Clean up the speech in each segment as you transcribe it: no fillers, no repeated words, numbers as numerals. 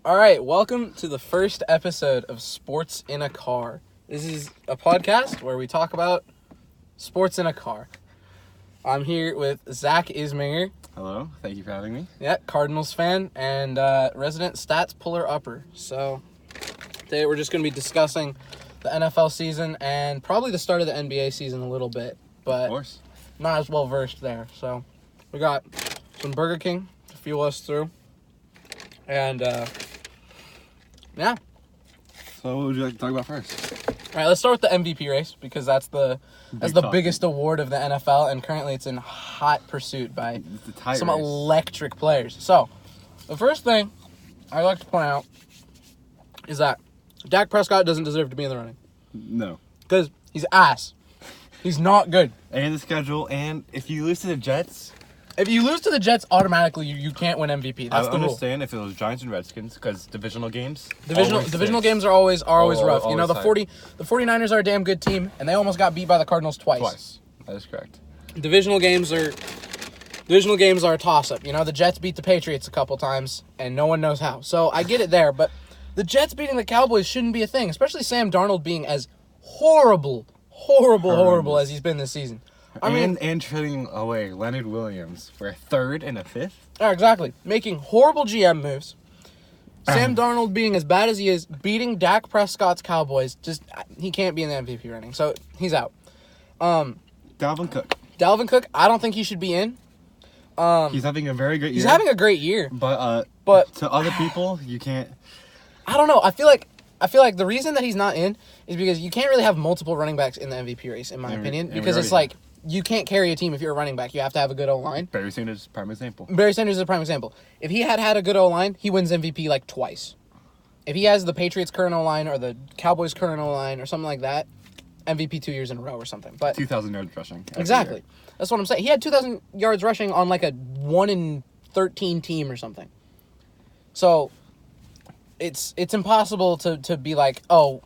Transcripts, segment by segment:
All right, welcome to the first episode of Sports in a Car. This is a podcast where we talk about sports in a car. I'm here with Zach Isminger. Hello, thank you for having me. Yeah, Cardinals fan and resident stats puller-upper. So today we're just going to be discussing the NFL season and probably the start of the NBA season a little bit, but Of course. not as well versed there. So we got some Burger King to fuel us through. And yeah. So what would you like to talk about first? All right, let's start with the MVP race because that's the biggest award of the NFL, and currently it's in hot pursuit by some electric players. So, the first thing I'd like to point out is that Dak Prescott doesn't deserve to be in the running. No. Because he's ass. He's not good. And the schedule, and if you lose to the Jets... If you lose to the Jets, automatically you can't win MVP. That's the rule. I understand if it was Giants and Redskins, because divisional games... Divisional games are always rough. Always You know, the 49ers are a damn good team, and they almost got beat by the Cardinals twice. That is correct. Divisional games are a toss-up. You know, the Jets beat the Patriots a couple times, and no one knows how. So I get it there, but the Jets beating the Cowboys shouldn't be a thing, especially Sam Darnold being as horrible as he's been this season. And trading away Leonard Williams for a third and a fifth? Oh, exactly. Making horrible GM moves. Sam Darnold being as bad as he is, beating Dak Prescott's Cowboys, he can't be in the MVP running. So he's out. Dalvin Cook, I don't think he should be in. He's having a very good year. He's having a great year. But to other people, you can't... I don't know. I feel like the reason that he's not in is because you can't really have multiple running backs in the MVP race, in my opinion. Because it's like, you can't carry a team if you're a running back. You have to have a good O-line. Barry Sanders is a prime example. If he had a good O-line, he wins MVP like twice. If he has the Patriots' current O-line or the Cowboys' current O-line or something like that, MVP 2 years in a row or something. But 2,000 yards rushing. Exactly. That's what I'm saying. He had 2,000 yards rushing on like a 1-in-13 team or something. So it's impossible to be like, oh,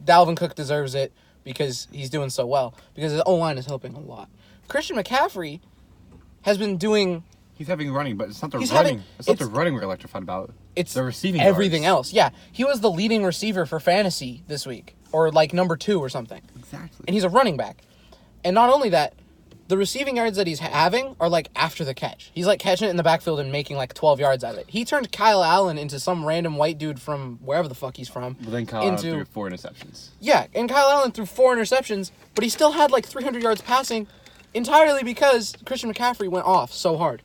Dalvin Cook deserves it because he's doing so well. Because his O-line is helping a lot. Christian McCaffrey has been doing... He's having running, but it's not the running. It's not the running we're electrified about. It's the receiving everything yards. else. Yeah. He was the leading receiver for fantasy this week. Or like number 2 or something. Exactly. And he's a running back. And not only that, the receiving yards that he's having are like after the catch. He's like catching it in the backfield and making like 12 yards out of it. He turned Kyle Allen into some random white dude from wherever the fuck he's from. But then Kyle Allen threw 4 interceptions. Yeah, and Kyle Allen threw 4 interceptions, but he still had like 300 yards passing entirely because Christian McCaffrey went off so hard.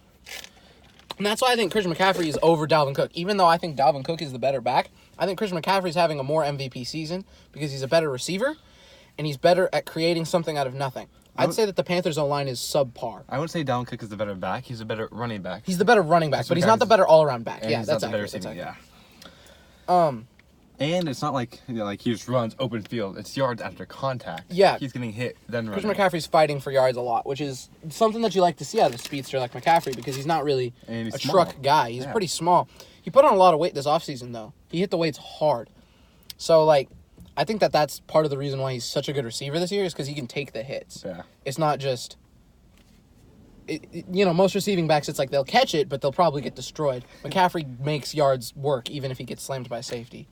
And that's why I think Christian McCaffrey is over Dalvin Cook. Even though I think Dalvin Cook is the better back, I think Christian McCaffrey's having a more MVP season because he's a better receiver and he's better at creating something out of nothing. I'd say that the Panthers' O-line is subpar. I wouldn't say Dalvin Cook is the better back. He's a better running back. He's the better running back, but he's not the better all-around back. Yeah, he's that's not the better accurate. receiving, And it's not like he just runs open field. It's yards after contact. Yeah. He's getting hit, then running. Christian McCaffrey's fighting for yards a lot, which is something that you like to see out of a speedster like McCaffrey because he's not really a truck guy. He's pretty small. He put on a lot of weight this offseason, though. He hit the weights hard. So, I think that that's part of the reason why he's such a good receiver this year is because he can take the hits. Yeah. It's not just... most receiving backs, it's like they'll catch it, but they'll probably get destroyed. McCaffrey makes yards work even if he gets slammed by safety.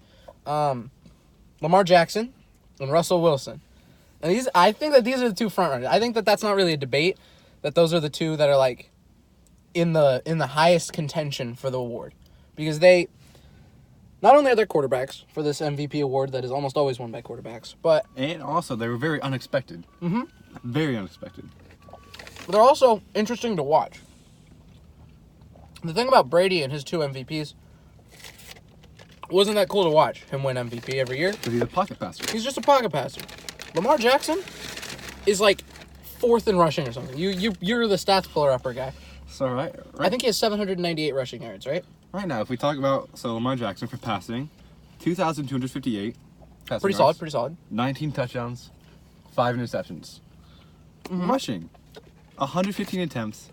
Lamar Jackson and Russell Wilson. And I think that these are the two front runners. I think that that's not really a debate, that those are the two that are like in the highest contention for the award. Because they... Not only are they quarterbacks for this MVP award that is almost always won by quarterbacks, but... And also, they were very unexpected. Mm-hmm. Very unexpected. But they're also interesting to watch. The thing about Brady and his 2 MVPs, wasn't that cool to watch him win MVP every year? Because he's a pocket passer. He's just a pocket passer. Lamar Jackson is like 4th in rushing or something. You're the stats puller-upper guy. So, right? I think he has 798 rushing yards, right? Right now, if we talk about Lamar Jackson for passing, 2,258 passing Pretty yards, solid. 19 touchdowns, 5 interceptions. Mm-hmm. Rushing, 115 attempts,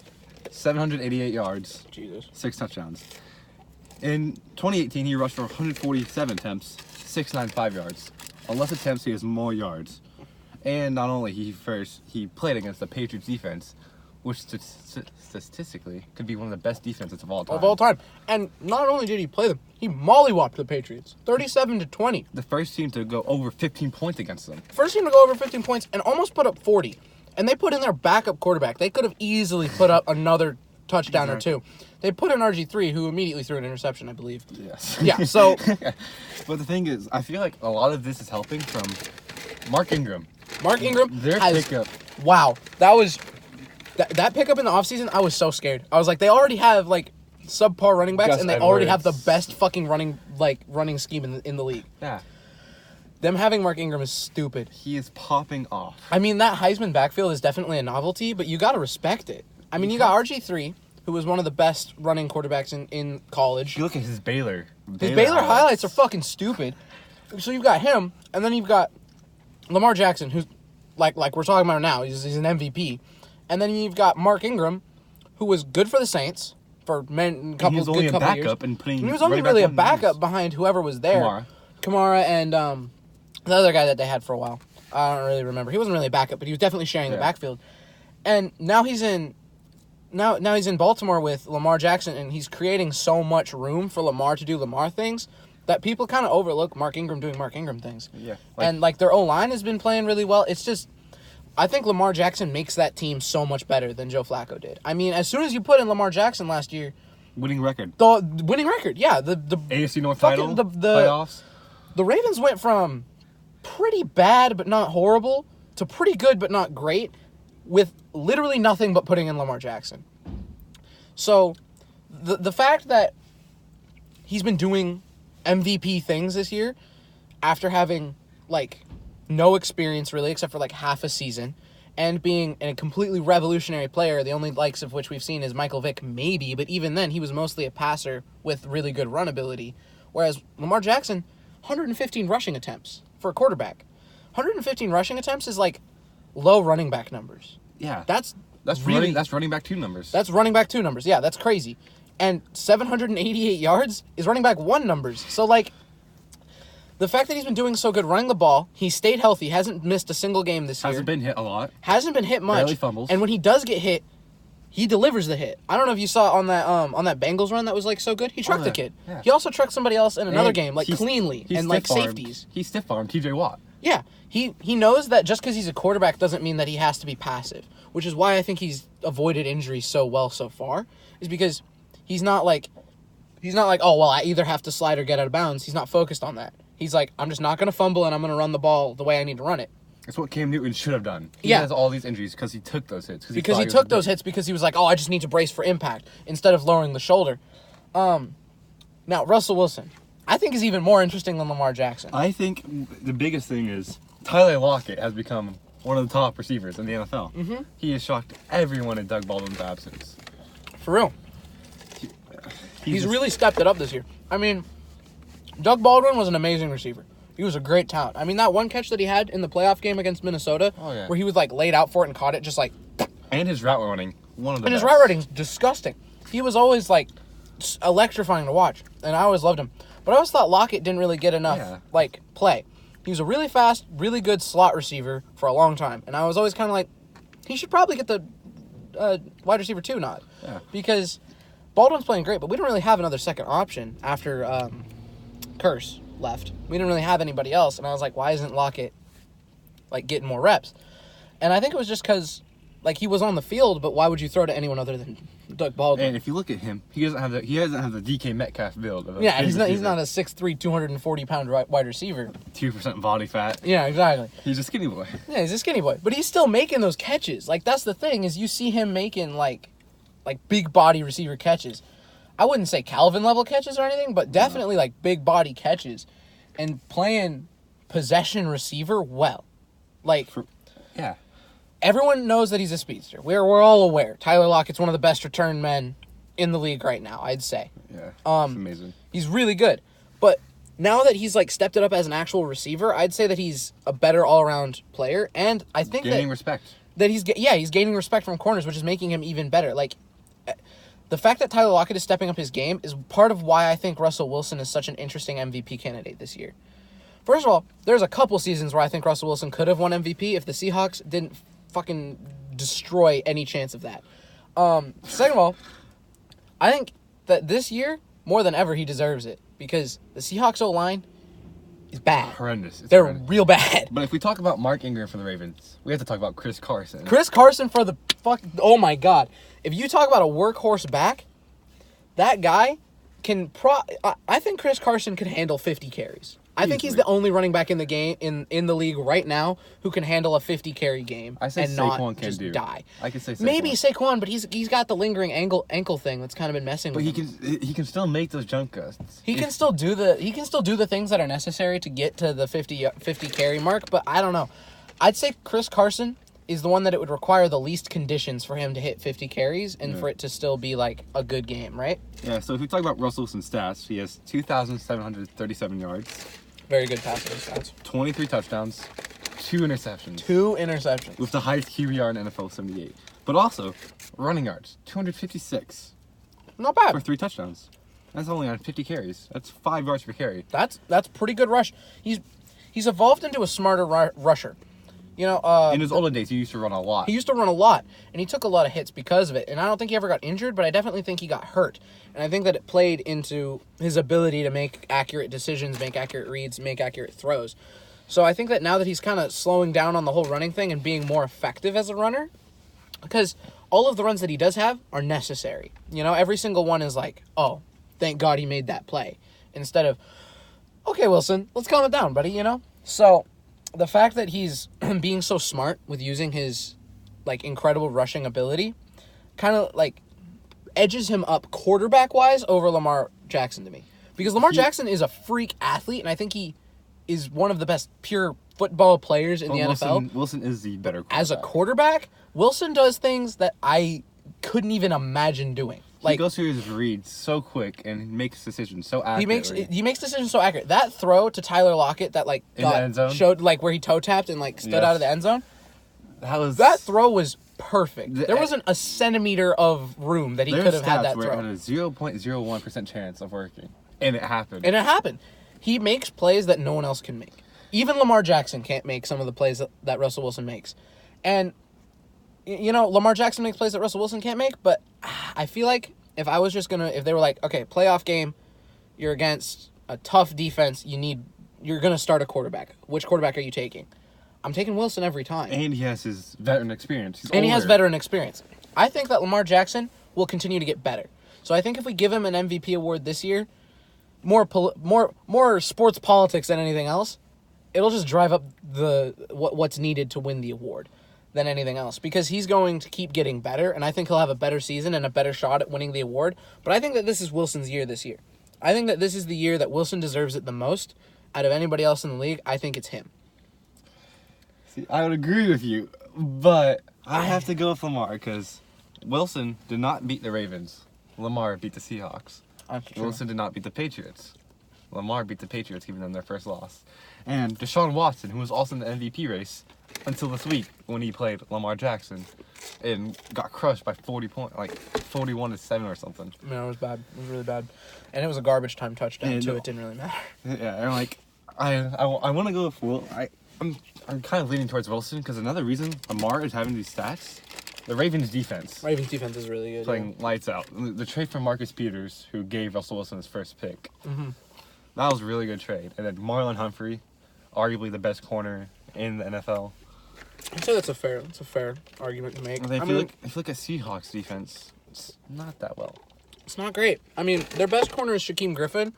788 yards, Jesus. 6 touchdowns. In 2018, he rushed for 147 attempts, 695 yards. On less attempts, he has more yards. And not only he played against the Patriots defense, which statistically could be one of the best defenses of all time. And not only did he play them, He mollywopped the Patriots, 37-20. The first team to go over 15 points against them. First team to go over 15 points and almost put up 40. And they put in their backup quarterback. They could have easily put up another touchdown or two. They put in RG3, who immediately threw an interception, I believe. Yes. Yeah, so... But the thing is, I feel like a lot of this is helping from Mark Ingram. Mark Ingram Their has... pickup. Wow. That was... That pickup in the offseason, I was so scared. I was like, they already have, like, subpar running backs, Gus and they already have the Edwards. best fucking running scheme in the league. Yeah. Them having Mark Ingram is stupid. He is popping off. I mean, that Heisman backfield is definitely a novelty, but you got to respect it. I mean, you got RG3, who was one of the best running quarterbacks in college. You look at his Baylor. His Baylor highlights are fucking stupid. So you've got him, and then you've got Lamar Jackson, who's like we're talking about now. He's an MVP. And then you've got Mark Ingram, who was good for the Saints for a couple He was only a years. backup and putting. And he was only really a backup behind whoever was there. Kamara and the other guy that they had for a while. I don't really remember. He wasn't really a backup, but he was definitely sharing the backfield. And now he's in Baltimore with Lamar Jackson, and he's creating so much room for Lamar to do Lamar things that people kind of overlook Mark Ingram doing Mark Ingram things. Yeah. And their O-line has been playing really well. It's just, I think Lamar Jackson makes that team so much better than Joe Flacco did. I mean, as soon as you put in Lamar Jackson last year, winning record. the winning record, yeah, the AFC North fucking title, playoffs. The Ravens went from pretty bad but not horrible to pretty good but not great with literally nothing but putting in Lamar Jackson. So the fact that he's been doing MVP things this year after having no experience really except for half a season and being a completely revolutionary player, the only likes of which we've seen is Michael Vick maybe, but even then he was mostly a passer with really good run ability, whereas Lamar Jackson 115 rushing attempts for a quarterback. 115 rushing attempts is low running back numbers. Yeah. That's running back 2 numbers. That's running back 2 numbers. Yeah, that's crazy. And 788 yards is running back 1 numbers. So the fact that he's been doing so good running the ball, he stayed healthy, hasn't missed a single game this year. Hasn't been hit a lot. Hasn't been hit much. Barely fumbles. And when he does get hit, he delivers the hit. I don't know if you saw on that Bengals run that was so good. He trucked the kid. Yeah. He also trucked somebody else in another game cleanly and stiff-armed. safeties. He stiff-armed TJ Watt. Yeah, he knows that just because he's a quarterback doesn't mean that he has to be passive, which is why I think he's avoided injury so well so far, is because he's not like, oh, well, I either have to slide or get out of bounds. He's not focused on that. He's like, I'm just not going to fumble and I'm going to run the ball the way I need to run it. It's what Cam Newton should have done. He Yeah. has all these injuries because he took those hits. Because he took those hits because he was like, oh, I just need to brace for impact instead of lowering the shoulder. Now, Russell Wilson, I think is even more interesting than Lamar Jackson. I think the biggest thing is Tyler Lockett has become one of the top receivers in the NFL. Mm-hmm. He has shocked everyone in Doug Baldwin's absence. For real. He's really stepped it up this year. I mean, Doug Baldwin was an amazing receiver. He was a great talent. I mean, that one catch that he had in the playoff game against Minnesota, where he was laid out for it and caught it just And his route running, one of the And best. his route running is disgusting. He was always electrifying to watch, and I always loved him. But I always thought Lockett didn't really get enough play. He was a really fast, really good slot receiver for a long time, and I was always kind of like, he should probably get the wide receiver 2 nod. Yeah. Because Baldwin's playing great, but we don't really have another second option after Curse left. We didn't really have anybody else, and I was like, why isn't Lockett getting more reps? And I think it was just because he was on the field, but why would you throw to anyone other than Doug Baldwin? And if you look at him, he doesn't have the DK Metcalf build. Of Yeah, he's not a 6'3", 240-pound wide receiver. 2% body fat. Yeah, exactly. He's a skinny boy. Yeah, he's a skinny boy, but he's still making those catches. That's the thing, is you see him making big body receiver catches. I wouldn't say Calvin level catches or anything, but definitely big body catches, and playing possession receiver well. Yeah. Everyone knows that he's a speedster. We're all aware. Tyler Lockett's one of the best return men in the league right now, I'd say. Yeah. It's amazing. He's really good. But now that he's stepped it up as an actual receiver, I'd say that he's a better all-around player, and I think Gaining respect. that he's gaining respect from corners, which is making him even better. The fact that Tyler Lockett is stepping up his game is part of why I think Russell Wilson is such an interesting MVP candidate this year. First of all, there's a couple seasons where I think Russell Wilson could have won MVP if the Seahawks didn't fucking destroy any chance of that. Second of all, I think that this year more than ever, he deserves it because the Seahawks O-line is bad. Horrendous. It's They're horrendous. real bad. But if we talk about Mark Ingram for the Ravens, we have to talk about Chris Carson. Chris Carson for the fuck. Oh my God! If you talk about a workhorse back, that guy can. I think Chris Carson could handle 50 carries. I think he's Easily. the only running back in the game in the league right now who can handle a 50 carry game I say and Saquon not can just do. die. I could say Saquon. Maybe Saquon, but he's got the lingering ankle thing that's kind of been messing But with he him. can still make those jump cuts. He can still do the things that are necessary to get to the 50 carry mark, but I don't know. I'd say Chris Carson is the one that it would require the least conditions for him to hit 50 carries and for it to still be like a good game, right? Yeah, so if we talk about Russell Wilson's stats, he has 2,737 yards, Very good passing stats. 23 touchdowns, 2 interceptions. 2 interceptions. With the highest QBR in NFL, 78. But also, running yards, 256 Not for bad. 3 touchdowns. That's only on 50 carries. That's 5 yards per carry. That's pretty good rush. He's evolved into a smarter rusher. You know, In his olden days, he used to run a lot. he used to run a lot, and he took a lot of hits because of it. And I don't think he ever got injured, but I definitely think he got hurt. And I think that it played into his ability to make accurate decisions, make accurate reads, make accurate throws. So I think that now that he's kind of slowing down on the whole running thing and being more effective as a runner, because all of the runs that he does have are necessary. You know, every single one is like, oh, thank God he made that play. Instead of, okay, Wilson, let's calm it down, buddy, you know? So the fact that he's being so smart with using his like incredible rushing ability kind of like edges him up quarterback wise over Lamar Jackson to me, because Lamar Jackson is a freak athlete and I think he is one of the best pure football players in the NFL. Wilson is the better quarterback. As a quarterback, Wilson does things that I couldn't even imagine doing. He goes through his reads so quick and makes decisions so accurately. He makes decisions so accurate. That throw to Tyler Lockett that like In the end zone? showed like where he toe tapped and like stood Yes. out of the end zone. That Throw was perfect. There wasn't a centimeter of room that he could have had that where throw. it had a 0.01% chance of working, and it happened. And it happened. He makes plays that no one else can make. Even Lamar Jackson can't make some of the plays that Russell Wilson makes. And, you know, Lamar Jackson makes plays that Russell Wilson can't make, but I feel like if they were like, okay, playoff game, you're against a tough defense, you're going to start a quarterback. Which quarterback are you taking? I'm taking Wilson every time. And he has his veteran experience. He's And he has older. veteran experience. I think that Lamar Jackson will continue to get better. So I think if we give him an MVP award this year, more sports politics than anything else, it'll just drive up what's needed to win the award than anything else, because he's going to keep getting better, and I think he'll have a better season and a better shot at winning the award. But I think that this is Wilson's year this year. I think that this is the year that Wilson deserves it the most out of anybody else in the league. I think it's him. See, I would agree with you, but I have to go with Lamar because Wilson did not beat the Ravens. Lamar beat the Seahawks. Wilson did not beat the Patriots. Lamar beat the Patriots, giving them their first loss. And Deshaun Watson, who was also in the MVP race until this week when he played Lamar Jackson and got crushed by 40 points, like 41-7 or something. No, it was bad. It was really bad. And it was a garbage time touchdown, And too. It didn't really matter. Yeah, and like I want to go with Will. I'm kind of leaning towards Wilson because another reason Lamar is having these stats, the Ravens defense Ravens defense is really good. playing lights out. The trade for Marcus Peters, who gave Russell Wilson his first pick, Mm-hmm. that was a really good trade. And then Marlon Humphrey, arguably the best corner in the NFL. I'd say that's a fair argument to make. And if you look at Seahawks defense, it's not that well. It's not great. I mean, their best corner is Shaquem Griffin,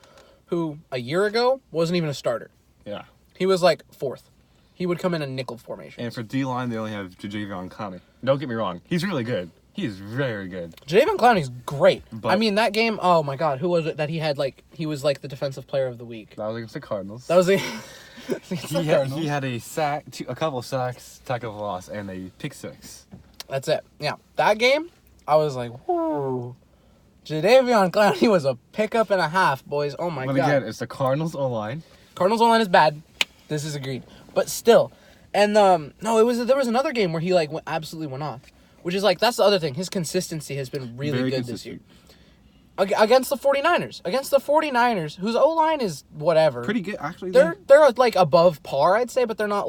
who a year ago wasn't even a starter. Yeah. He was like fourth. He would come in a nickel formation. And for D-line, they only have Jadeveon Clowney. Don't get me wrong. He's really good. He is very good. Jadeveon Clowney's great. But- I mean, that game, oh my God, who was it that he had he was like the defensive player of the week? That was against the Cardinals. That was the... He had a sack, a couple sacks, tackle for loss, and a pick six. That's it. Yeah. That game, I was like, whoo. Jadeveon Clowney was a pickup and a half, boys. Oh my But God. again, it's the Cardinals O-line. Cardinals online is bad. This is agreed. But still. And no, there was another game where he absolutely went off. Which is that's the other thing. His consistency has been really Very good this year. consistent. Against the 49ers. Against the 49ers, whose O-line is whatever. Pretty good, actually. They're above par, I'd say, but they're not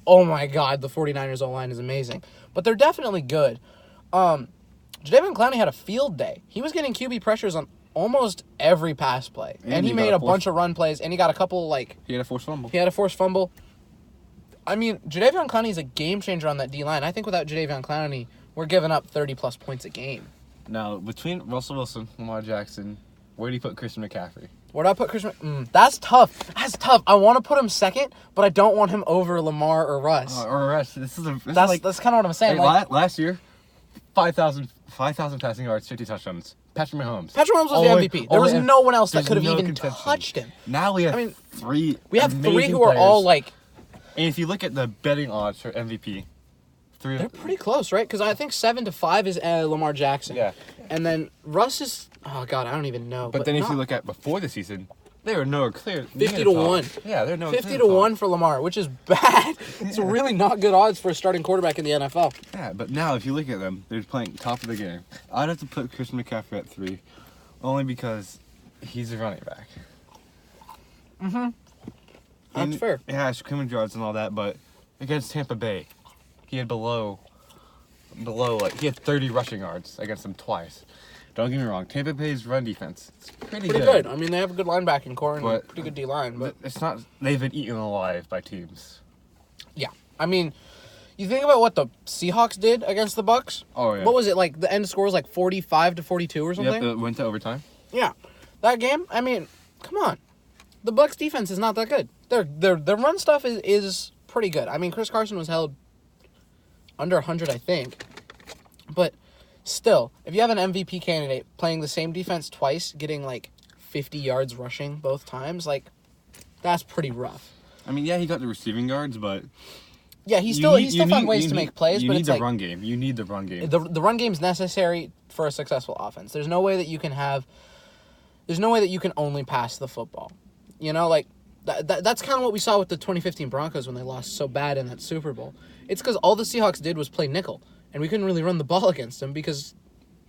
oh my God, the 49ers O-line is amazing. But they're definitely good. Jadeveon Clowney had a field day. He was getting QB pressures on almost every pass play. And he made a bunch of run plays, and he got a couple, like... He had a forced fumble. He had a forced fumble. I mean, Jadeveon Clowney is a game changer on that D-line. I think without Jadeveon Clowney, we're giving up 30-plus points a game. Now, between Russell Wilson, Lamar Jackson, where do you put Christian McCaffrey? Where do I put Christian? That's tough. That's tough. I want to put him second, but I don't want him over Lamar or Russ. Or Russ. That's kind of what I'm saying. Like, last year, 5,000 passing yards, 50 touchdowns. Patrick Mahomes. Patrick Mahomes was the MVP. There was no one else that could have even touched him. Now we have three. We have three who players. are all like. And if you look at the betting odds for MVP, they're pretty close, right? Because I think 7-5 is Lamar Jackson. Yeah. And then Russ is. Oh God, I don't even know. But then if you look at before the season, they were nowhere clear. 50-1. Yeah, they're nowhere 50-1 for Lamar, which is bad. It's really not good odds for a starting quarterback in the NFL. Yeah, but now if you look at them, they're playing top of the game. I'd have to put Christian McCaffrey at 3, only because he's a running back. Mm-hmm. That's fair. Yeah, scrimmage yards and all that, but against Tampa Bay, he had he had 30 rushing yards against them twice. Don't get me wrong, Tampa Bay's run defense is pretty good. I mean, they have a good linebacking core and a pretty good D-line, but it's not. They've been eaten alive by teams. Yeah, I mean, you think about what the Seahawks did against the Bucks. Oh yeah. What was it like? The end score was like 45-42 or something. Yep, it went to overtime. Yeah, that game. I mean, come on, the Bucks defense is not that good. Their run stuff is pretty good. I mean, Chris Carson was held under 100, I think, but. Still, if you have an MVP candidate playing the same defense twice, getting like 50 yards rushing both times, like that's pretty rough. I mean, yeah, he got the receiving yards, but yeah, he still found ways to make plays. But it's like run game. You need the run game. The run game's necessary for a successful offense. There's no way that you can only pass the football. You know, like that's kind of what we saw with the 2015 Broncos when they lost so bad in that Super Bowl. It's because all the Seahawks did was play nickel. And we couldn't really run the ball against him because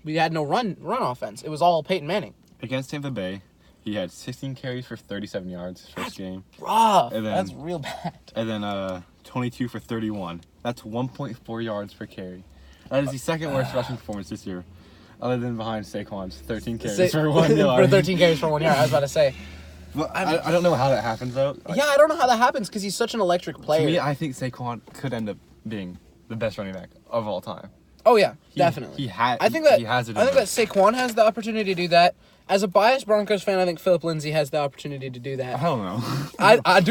we had no run offense. It was all Peyton Manning. Against Tampa Bay, he had 16 carries for 37 yards first game. Rough. That's real bad. And then 22 for 31. That's 1.4 yards per carry. That is the second worst rushing performance this year, other than behind Saquon's 13 carries for 1 yard. For 13 carries for 1 yard, I was about to say. Well, I don't know how that happens, though. Yeah, I don't know how that happens because he's such an electric player. To me, I think Saquon could end up being the best running back of all time. Oh yeah, definitely. I think that Saquon has the opportunity to do that. As a biased Broncos fan, I think Philip Lindsay has the opportunity to do that. I don't know.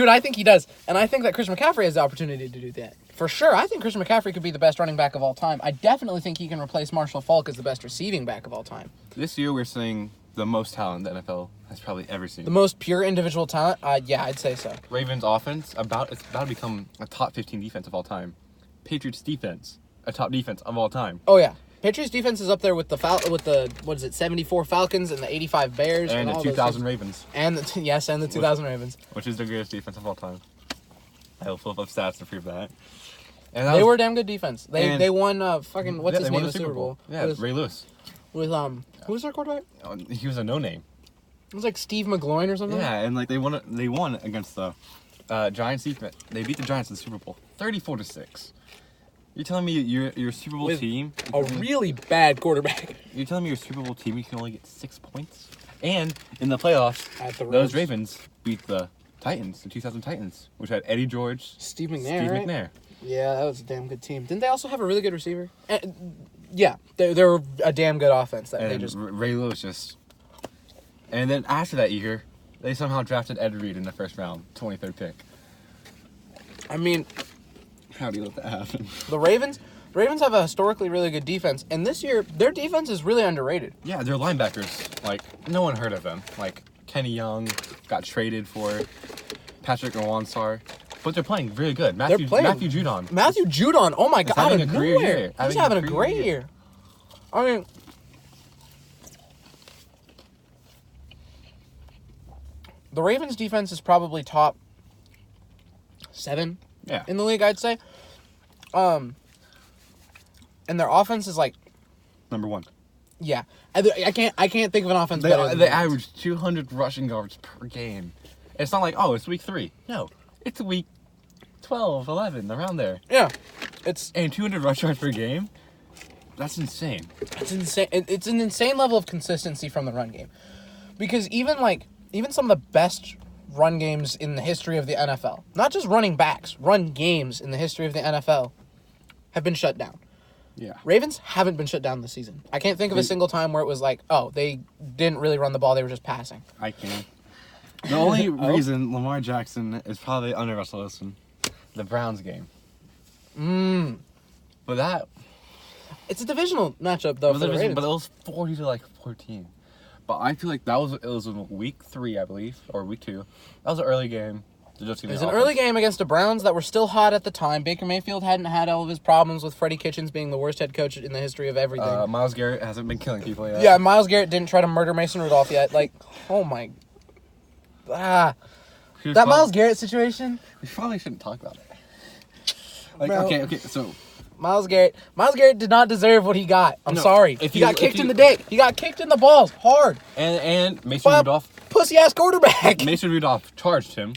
I think he does, and I think that Chris McCaffrey has the opportunity to do that for sure. I think Christian McCaffrey could be the best running back of all time. I definitely think he can replace Marshall Faulk as the best receiving back of all time. This year, we're seeing the most talent the NFL has probably ever seen. The most pure individual talent. Yeah, I'd say so. Ravens offense it's about to become a top 15 defense of all time. Patriots defense, a top defense of all time. Oh yeah, Patriots defense is up there with the 74 Falcons and the 85 Bears and the 2000 Ravens. And the 2000 Ravens, which is the greatest defense of all time. I will flip up stats to prove that. And they were a damn good defense. They won what's his name in the Super Bowl? Yeah, Ray Lewis. With who was their quarterback? He was a no name. It was like Steve McGloin or something. Yeah, and like they won against the Giants defense. They beat the Giants in the Super Bowl 34-6. You're telling me your Super Bowl team... a really bad quarterback. You're telling me your Super Bowl team, you can only get 6 points? And in the playoffs, those Ravens beat the Titans, the 2000 Titans, which had Eddie George, Steve McNair, McNair. Yeah, that was a damn good team. Didn't they also have a really good receiver? Yeah, they were a damn good offense. Ray Lewis just... And then after that year, they somehow drafted Ed Reed in the first round, 23rd pick. I mean... How do you let that happen? The Ravens have a historically really good defense, and this year their defense is really underrated. Yeah, their linebackers, like no one heard of them. Like Kenny Young got traded for Patrick Nwansar, but they're playing really good. Matthew Judon. Matthew Judon, oh my God, having a career year. He's having a great year. I mean, the Ravens defense is probably top 7. Yeah. In the league, I'd say. And their offense is like number 1. Yeah. I can't think of an offense better than they average 200 rushing yards per game. It's not like, oh, it's week 3. No. It's week 12, 11, around there. Yeah. And 200 rush yards per game? That's insane. It's insane. It's an insane level of consistency from the run game. Because even some of the best run games in the history of the NFL, not just running backs, run games in the history of the NFL, have been shut down. Yeah. Ravens haven't been shut down this season. I can't think of a single time where it was like, oh, they didn't really run the ball, they were just passing. I can. The only reason Lamar Jackson is probably under Russell Wilson, the Browns game. But that... It's a divisional matchup, though, for the Ravens. But it was 40-14. But I feel like it was in week 3, I believe, or week 2. That was an early game. It was an early game against the Browns that were still hot at the time. Baker Mayfield hadn't had all of his problems with Freddie Kitchens being the worst head coach in the history of everything. Myles Garrett hasn't been killing people yet. Yeah, Myles Garrett didn't try to murder Mason Rudolph yet. Like, oh my... That Myles Garrett situation... We probably shouldn't talk about it. Like, Bro. okay, so... Myles Garrett did not deserve what he got. I'm sorry. He got kicked in the dick. He got kicked in the balls hard. And Mason Rudolph... Pussy-ass quarterback. Mason Rudolph charged him.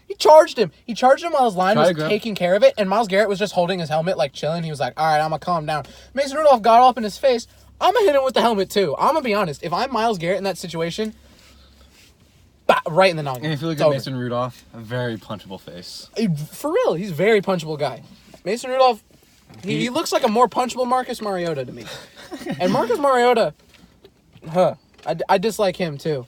He charged him. He charged him while his line was taking care of it, and Myles Garrett was just holding his helmet, like, chilling. He was like, all right, I'm going to calm down. Mason Rudolph got up in his face. I'm going to hit him with the helmet, too. I'm going to be honest. If I'm Myles Garrett in that situation, right in the noggin. And if you look at Mason Rudolph, a very punchable face. For real, he's a very punchable guy. Mason Rudolph, he looks like a more punchable Marcus Mariota to me. And Marcus Mariota, I dislike him, too.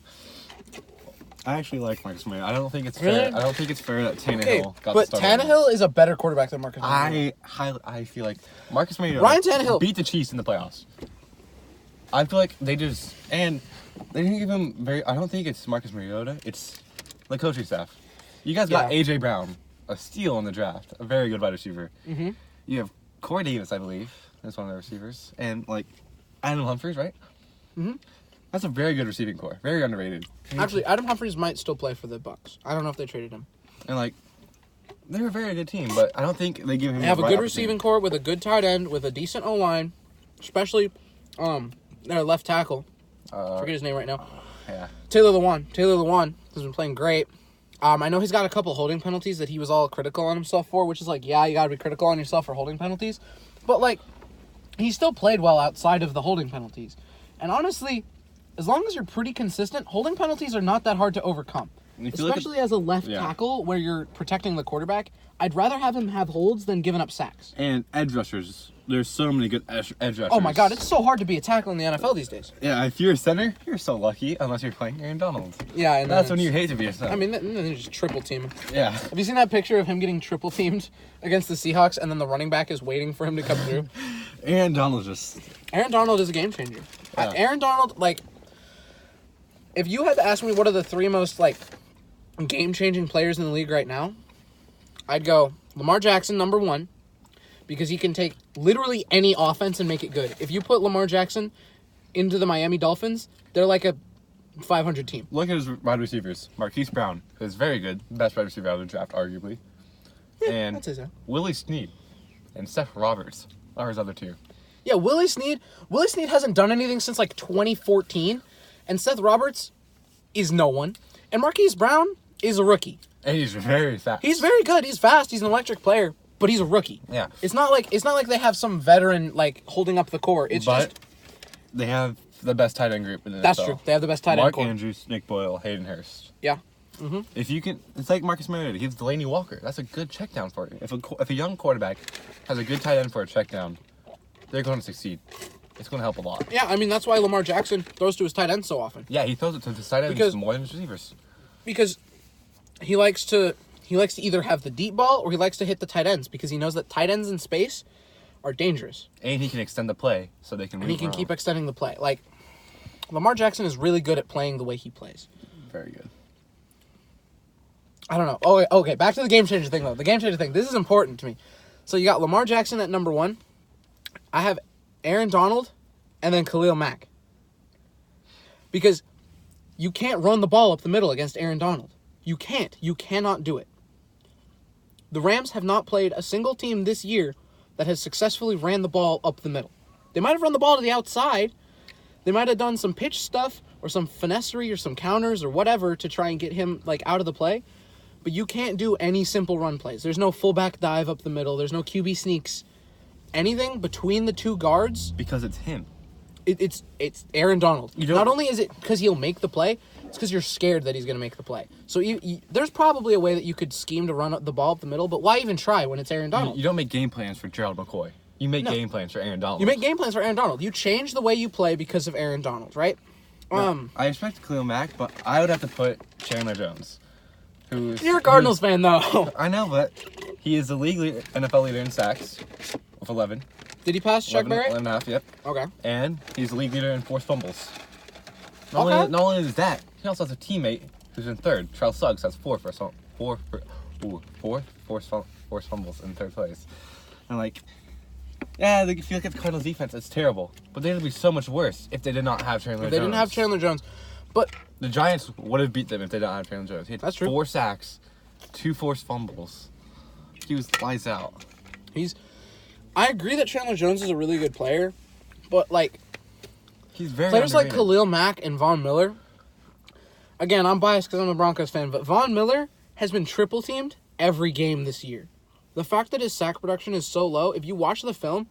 I actually like Marcus Mariota. I don't think it's really? fair. I don't think it's fair that Tannehill got but started. Tannehill is a better quarterback than Marcus Mariota. I feel like Marcus Mariota Ryan Tannehill beat the Chiefs in the playoffs. I feel like they didn't give him very. I don't think it's Marcus Mariota. It's the coaching staff. You guys got AJ Brown, a steal in the draft, a very good wide receiver. Mm-hmm. You have Corey Davis, I believe, as one of the receivers, and like Adam Humphries, right? Mm-hmm. That's a very good receiving core. Very underrated. Actually, Adam Humphries might still play for the Bucs. I don't know if they traded him. And, like, they're a very good team, but I don't think they give him They have a good receiving core with a good tight end, with a decent O-line, especially their left tackle. Forget his name right now. Yeah. Taylor Lewan has been playing great. I know he's got a couple holding penalties that he was all critical on himself for, which is like, yeah, you got to be critical on yourself for holding penalties. But, like, he still played well outside of the holding penalties. And honestly... as long as you're pretty consistent, holding penalties are not that hard to overcome. Especially as a left tackle where you're protecting the quarterback. I'd rather have him have holds than giving up sacks. And edge rushers. There's so many good edge rushers. Oh my god, it's so hard to be a tackle in the NFL these days. Yeah, if you're a center, you're so lucky unless you're playing Aaron Donald. Yeah, and that's when you hate to be a center. I mean, then they just triple team. Yeah. Have you seen that picture of him getting triple teamed against the Seahawks and then the running back is waiting for him to come through? Aaron Donald is a game changer. Yeah. Aaron Donald, like... if you had to ask me what are the 3 most, like, game-changing players in the league right now, I'd go Lamar Jackson, number 1, because he can take literally any offense and make it good. If you put Lamar Jackson into the Miami Dolphins, they're like a 500 team. Look at his wide receivers. Marquise Brown is very good. Best wide receiver out of the draft, arguably. Yeah, and I'd say so. Willie Snead and Seth Roberts are his other 2. Yeah, Willie Snead hasn't done anything since, like, 2014. And Seth Roberts is no one. And Marquise Brown is a rookie. And he's very fast. He's very good. He's fast. He's an electric player. But he's a rookie. Yeah. It's not like they have some veteran, like, holding up the core. They have the best tight end group in the NFL. That's true. They have the best tight end core. Mark Andrews, Nick Boyle, Hayden Hurst. Yeah. Mm-hmm. If you can... it's like Marcus Mariota. He gives Delaney Walker. That's a good check down for you. If a young quarterback has a good tight end for a check down, they're going to succeed. It's going to help a lot. Yeah, I mean, that's why Lamar Jackson throws to his tight end so often. Yeah, he throws it to the tight ends more than his receivers. Because he likes to either have the deep ball or he likes to hit the tight ends because he knows that tight ends in space are dangerous. And he can extend the play so they can move And he can around. keep extending the play. Like, Lamar Jackson is really good at playing the way he plays. Very good. I don't know. Oh, okay, back to the game-changer thing, though. The game-changer thing. This is important to me. So you got Lamar Jackson at number 1. I have Aaron Donald, and then Khalil Mack. Because you can't run the ball up the middle against Aaron Donald. You can't. You cannot do it. The Rams have not played a single team this year that has successfully ran the ball up the middle. They might have run the ball to the outside. They might have done some pitch stuff or some finessery or some counters or whatever to try and get him like out of the play. But you can't do any simple run plays. There's no fullback dive up the middle. There's no QB sneaks. Anything between the 2 guards. Because it's him. it's Aaron Donald. You don't- Not only is it because he'll make the play, it's because you're scared that he's going to make the play. So there's probably a way that you could scheme to run the ball up the middle, but why even try when it's Aaron Donald? You don't make game plans for Gerald McCoy. You make game plans for Aaron Donald. You make game plans for Aaron Donald. You change the way you play because of Aaron Donald, right? I respect Khalil Mack, but I would have to put Chandler Jones. You're a Cardinals fan, though. I know, but he is the league NFL leader in sacks with 11. Did he pass Chuck 11, Barrett? 11 and a half, yep. Okay. And he's the league leader in forced fumbles. Okay. Not only is that, he also has a teammate who's in third. Charles Suggs has four forced fumbles in third place. And like, yeah, if you look at the Cardinals defense, it's terrible. But they'd be so much worse if they did not have Chandler Jones. They didn't have Chandler Jones. But the Giants would have beat them if they didn't have Chandler Jones. He had That's true. 4 sacks, 2 forced fumbles. He was lights out. I agree that Chandler Jones is a really good player, but like He's very players like underrated. Khalil Mack and Von Miller. Again, I'm biased because I'm a Broncos fan, but Von Miller has been triple teamed every game this year. The fact that his sack production is so low, if you watch the film,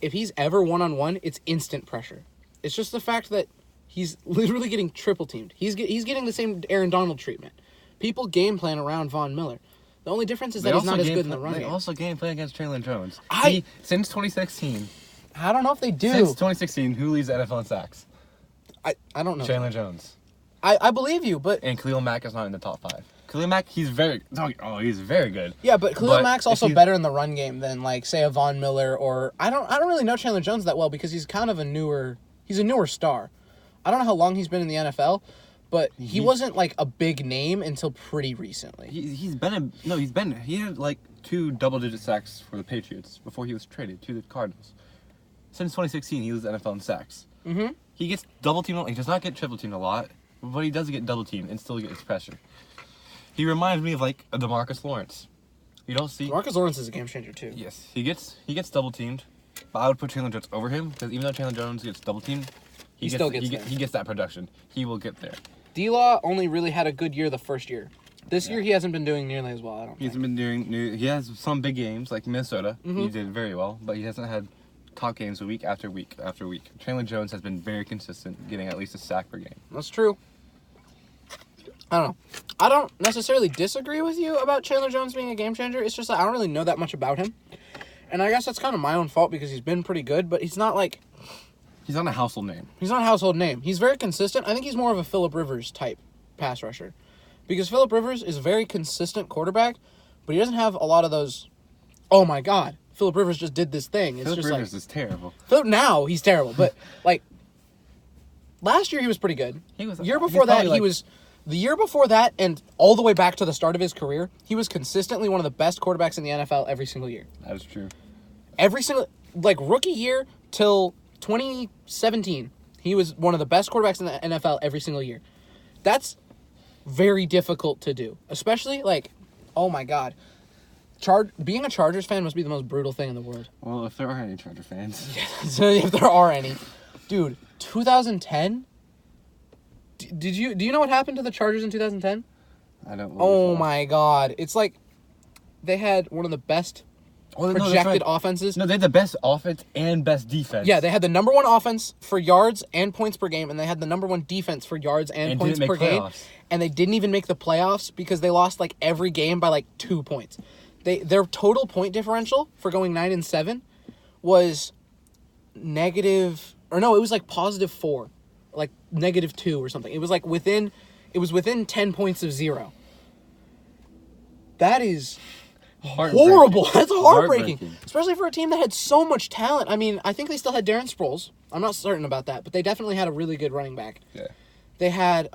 if he's ever one-on-one, it's instant pressure. It's just the fact that he's literally getting triple teamed. He's getting the same Aaron Donald treatment. People game plan around Von Miller. The only difference is that he's not as good in the run They game. also game plan against Chandler Jones. I- Since 2016. I don't know if they do. Since 2016, who leads the NFL in sacks? I don't know. Chandler Jones. I believe you, but And Khalil Mack is not in the top 5. Khalil Mack, he's very good. yeah, but Khalil But Mack's if also he's- better in the run game than like say a Von Miller or I don't really know Chandler Jones that well because he's kind of a newer star. I don't know how long he's been in the NFL, but he wasn't like a big name until pretty recently. He had like 2 double-digit sacks for the Patriots before he was traded to the Cardinals. Since 2016, he leads the NFL in sacks. Mm-hmm. He gets double-teamed. He does not get triple-teamed a lot, but he does get double-teamed and still gets pressure. He reminds me of like a DeMarcus Lawrence. You don't see. Marcus Lawrence is a game changer too. Yes, he gets double-teamed, but I would put Chandler Jones over him because even though Chandler Jones gets double-teamed, He still gets there. he gets that production. He will get there. D-Law only really had a good year the first year. This year he hasn't been doing nearly as well. I don't. He's think. been doing. He has some big games like Minnesota. Mm-hmm. He did very well, but he hasn't had top games week after week after week. Chandler Jones has been very consistent, getting at least a sack per game. That's true. I don't know. I don't necessarily disagree with you about Chandler Jones being a game changer. It's just that I don't really know that much about him. And I guess that's kind of my own fault because he's been pretty good, but he's not like... He's not a household name. He's not a household name. He's very consistent. I think he's more of a Phillip Rivers type pass rusher. Because Phillip Rivers is a very consistent quarterback, but he doesn't have a lot of those, oh my God, Phillip Rivers just did this thing. It's Phillip just Rivers like... is terrible. Now he's terrible, but like... Last year he was pretty good. He was. Year before that, he was... The year before that, and all the way back to the start of his career, he was consistently one of the best quarterbacks in the NFL every single year. That is true. Every single, like, rookie year till 2017, he was one of the best quarterbacks in the NFL every single year. That's very difficult to do. Especially, like, oh my God. Being a Chargers fan must be the most brutal thing in the world. Well, if there are any Charger fans. If there are any. Dude, 2010? Do you know what happened to the Chargers in 2010? I don't. Oh my God! It's like they had one of the best projected offenses. No, they had the best offense and best defense. Yeah, they had the number 1 offense for yards and points per game, and they had the number 1 defense for yards and points per game. And they didn't even make the playoffs because they lost like every game by like 2 points. Their total point differential for going 9-7 was negative, or no, it was like +4. Like -2 or something. It was like within 10 points of 0. That is horrible. That's heartbreaking. Especially for a team that had so much talent. I mean, I think they still had Darren Sproles. I'm not certain about that, but they definitely had a really good running back. Yeah. They had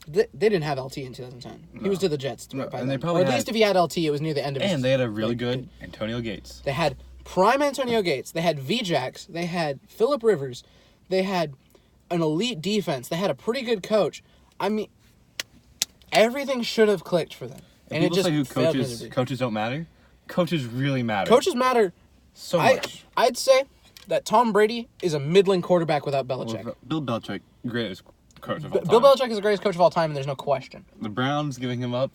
they didn't have LT in 2010. No. He was to the Jets No, by and then. they probably or at least if he had LT, it was near the end of his. And they had a really good Antonio Gates. They had prime Antonio Gates. They had VJax. They had Phillip Rivers. They had an elite defense. They had a pretty good coach. I mean, everything should have clicked for them. And it just say failed. coaches don't matter. Coaches really matter. Coaches matter so much. I'd say that Tom Brady is a middling quarterback without Belichick. Well, Bill Belichick, greatest coach of all time. Bill Belichick is the greatest coach of all time, and there's no question. The Browns giving him up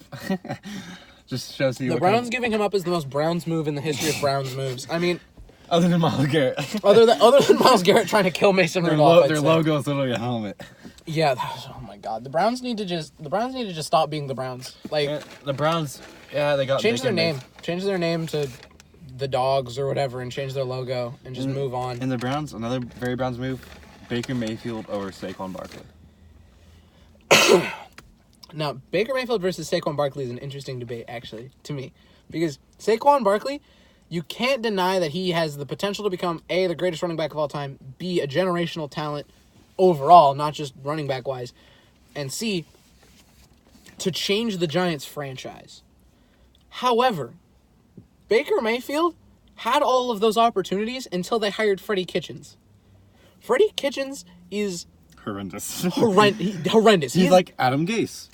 just shows you. The Browns giving him up is the most Browns move in the history of Browns moves. I mean, Other than Myles Garrett. other than Myles Garrett trying to kill Mason Rudolph. Their logo is literally a helmet. Yeah, oh my God. The Browns need to just stop being the Browns. Like The Browns, they got change their name. Change their name to the Dogs or whatever, and change their logo and just move on. And the Browns, another very Browns move: Baker Mayfield over Saquon Barkley. Now, Baker Mayfield versus Saquon Barkley is an interesting debate, actually, to me, because Saquon Barkley, you can't deny that he has the potential to become A, the greatest running back of all time, B, a generational talent overall, not just running back wise, and C, to change the Giants franchise. However, Baker Mayfield had all of those opportunities until they hired Freddie Kitchens. Freddie Kitchens is horrendous. Horrendous. He's like Adam Gase.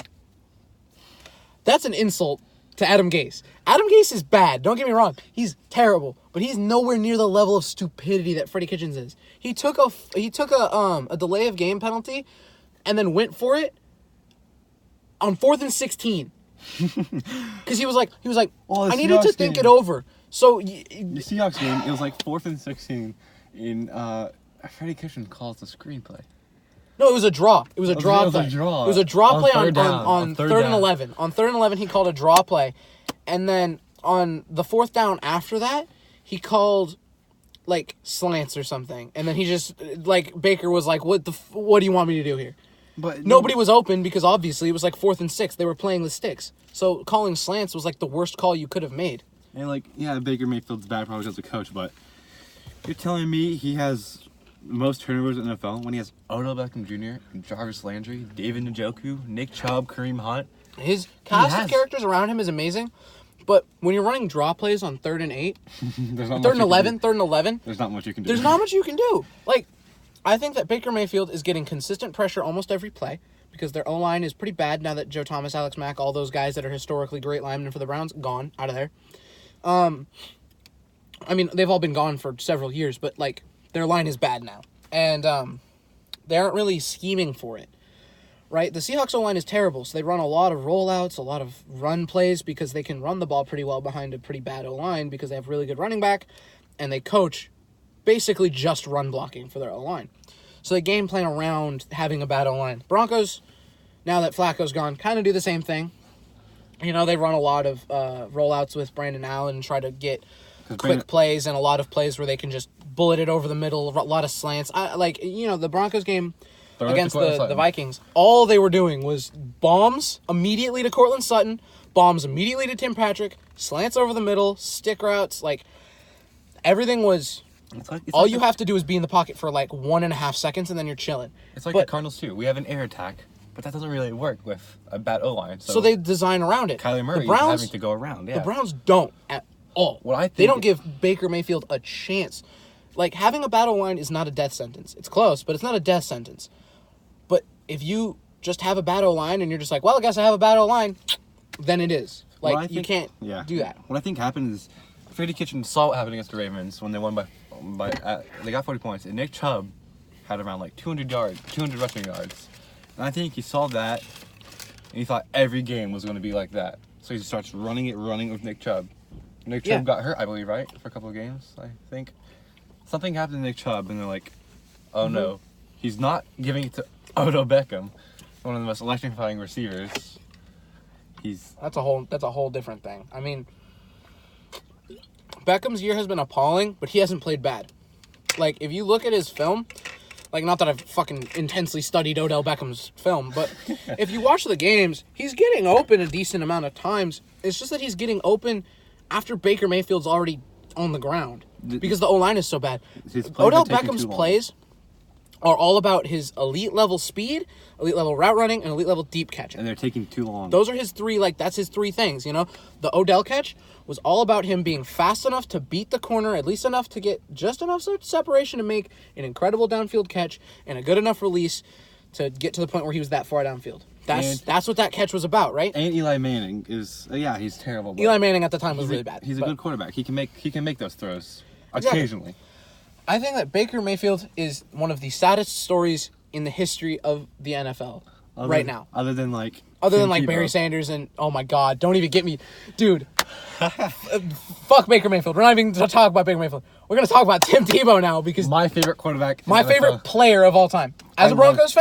That's an insult to Adam Gase. Adam Gase is bad. Don't get me wrong. He's terrible, but he's nowhere near the level of stupidity that Freddie Kitchens is. He took a delay of game penalty, and then went for it on 4th and 16. Because he was like, I needed to think it over. So the Seahawks game, it was like 4th and 16, and Freddie Kitchens calls the screenplay. No, it was a draw. It was a draw play. It was a draw play on 3rd and 11. On 3rd and 11, he called a draw play. And then on the 4th down after that, he called, like, slants or something. And then he just, like, Baker was like, what do you want me to do here? But nobody was open because, obviously, it was, like, 4th and 6. They were playing with sticks. So calling slants was, like, the worst call you could have made. And, like, yeah, Baker Mayfield's bad probably as a coach, but you're telling me he has most turnovers in the NFL when he has Odell Beckham Jr., Jarvis Landry, David Njoku, Nick Chubb, Kareem Hunt. His cast of characters around him is amazing, but when you're running draw plays on 3rd and 8, 3rd and 11, there's not much you can do. There's not much you can do. Like, I think that Baker Mayfield is getting consistent pressure almost every play because their O-line is pretty bad now that Joe Thomas, Alex Mack, all those guys that are historically great linemen for the Browns, gone, out of there. I mean, they've all been gone for several years, but, like, their line is bad now. And they aren't really scheming for it, right? The Seahawks O-line is terrible, so they run a lot of rollouts, a lot of run plays because they can run the ball pretty well behind a pretty bad O-line because they have really good running back, and they coach basically just run blocking for their O-line. So they game plan around having a bad O-line. Broncos, now that Flacco's gone, kind of do the same thing. You know, they run a lot of rollouts with Brandon Allen and try to get quick plays and a lot of plays where they can just bullet it over the middle, a lot of slants. The Broncos game against the Vikings, all they were doing was bombs immediately to Cortland Sutton, bombs immediately to Tim Patrick, slants over the middle, stick routes. Like, everything was... all you have to do is be in the pocket for like 1.5 seconds and then you're chilling. It's like the Cardinals too. We have an air attack, but that doesn't really work with a bad O-line. So they design around it. Kyler Murray is having to go around. Yeah. The Browns don't at all. They don't give Baker Mayfield a chance. Like, having a bad O-line is not a death sentence. It's close, but it's not a death sentence. But if you just have a bad O-line and you're just like, well, I guess I have a bad O-line, then it is. Like, you can't do that. What I think happened is Freddie Kitchens saw what happened against the Ravens when they won by they got 40 points, and Nick Chubb had around like 200 rushing yards. And I think he saw that, and he thought every game was going to be like that. So he starts running with Nick Chubb. Nick Chubb got hurt, I believe, right? For a couple of games, I think. Something happened to Nick Chubb, and they're like, oh no, he's not giving it to Odell Beckham, one of the most electrifying receivers. That's a whole different thing. I mean, Beckham's year has been appalling, but he hasn't played bad. Like, if you look at his film, like, not that I've fucking intensely studied Odell Beckham's film, but if you watch the games, he's getting open a decent amount of times. It's just that he's getting open after Baker Mayfield's already on the ground because the O-line is so bad. Odell Beckham's plays are all about his elite level speed, elite level route running, and elite level deep catching. And they're taking too long. Those are his three, that's his three things, you know? The Odell catch was all about him being fast enough to beat the corner, at least enough to get just enough separation to make an incredible downfield catch and a good enough release to get to the point where he was that far downfield. That's what that catch was about, right? And Eli Manning is, he's terrible. Eli Manning at the time was really bad. He's a good quarterback. He can make those throws occasionally. Exactly. I think that Baker Mayfield is one of the saddest stories in the history of the NFL right now. Other than Other than Tim like Tebow. Barry Sanders and oh my God, don't even get me, dude. Fuck Baker Mayfield. We're not even gonna talk about Baker Mayfield. We're gonna talk about Tim Tebow now because My favorite quarterback. in my the favorite NFL. player of all time. As a I love- Broncos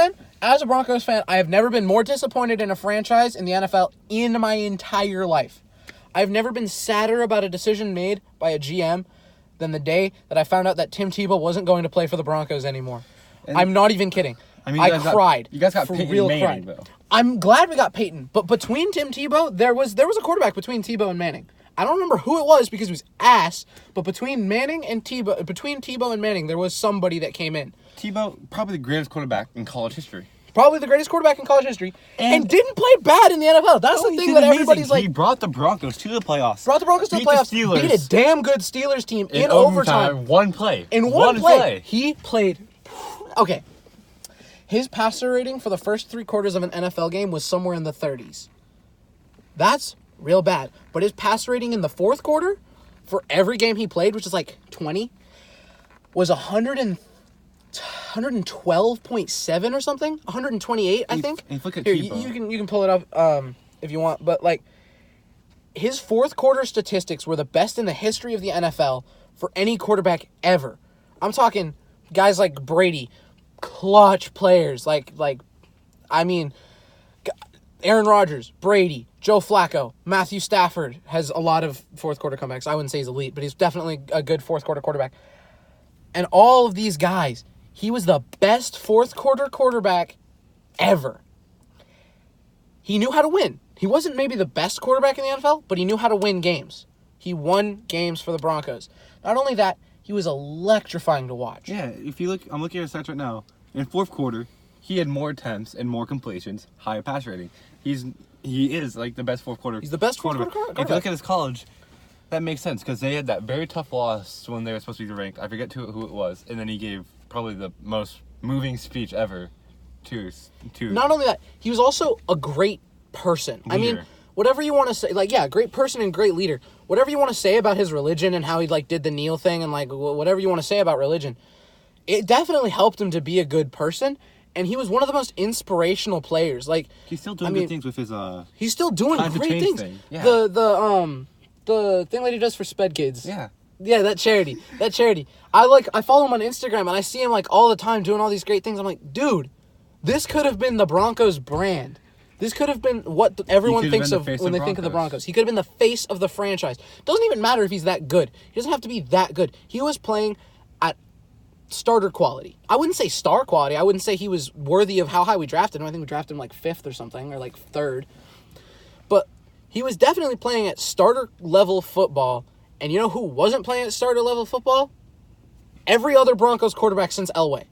fan, I have never been more disappointed in a franchise in the NFL in my entire life. I've never been sadder about a decision made by a GM than the day that I found out that Tim Tebow wasn't going to play for the Broncos anymore. I'm not even kidding. I mean, I you guys cried. you guys got for Peyton real Manning, cried. though. I'm glad we got Peyton, but between Tim Tebow, there was a quarterback between Tebow and Manning. I don't remember who it was because he was ass, but between Tebow and Manning, there was somebody that came in. Tebow, probably the greatest quarterback in college history. Probably the greatest quarterback in college history, and didn't play bad in the NFL. That's Oh, the he thing did that amazing. everybody's like. He brought the Broncos to the playoffs. Brought the Broncos to the Beat playoffs, Steelers beat a damn good Steelers team in overtime. One play. In one play, he played. Okay. His passer rating for the first 3 quarters of an NFL game was somewhere in the 30s. That's real bad. But his passer rating in the 4th quarter for every game he played, which is like 20, was 112.7 or something. 128, I think. and look at Here, Tebow. you can pull it up if you want, but like his 4th quarter statistics were the best in the history of the NFL for any quarterback ever. I'm talking guys like Brady, clutch players Aaron Rodgers, Brady, Joe Flacco, Matthew Stafford has a lot of 4th quarter comebacks. I wouldn't say he's elite, but he's definitely a good 4th quarter quarterback. And all of these guys, he was the best 4th quarter quarterback ever. He knew how to win. He wasn't maybe the best quarterback in the NFL, but he knew how to win games. He won games for the Broncos. Not only that, he was electrifying to watch. Yeah, if you look, I'm looking at his stats right now. In 4th quarter, he had more attempts and more completions, higher pass rating. He is like the best 4th quarter. He's the best 4th quarter quarterback. If you look at his college, that makes sense because they had that very tough loss when they were supposed to be ranked. I forget who it was, and then he gave probably the most moving speech ever to. Not only that, he was also a great person. I mean, Leader. whatever you want to say, great person and great leader. Whatever you want to say about his religion and how he did the kneel thing and whatever you want to say about religion, it definitely helped him to be a good person. And he was one of the most inspirational players. He's still doing good things with his He's still doing Time to great Change things. thing. Yeah. The thing that he does for Sped Kids. Yeah. Yeah, that charity. I follow him on Instagram and I see him all the time doing all these great things. I'm like, dude, this could have been the Broncos brand. This could have been what everyone thinks of when they think of the Broncos. He could have been the face of the franchise. Doesn't even matter if he's that good. He doesn't have to be that good. He was playing at starter quality. I wouldn't say star quality. I wouldn't say he was worthy of how high we drafted him. I think we drafted him 5th or something, or 3rd. But he was definitely playing at starter level football. And you know who wasn't playing at starter level football? Every other Broncos quarterback since Elway.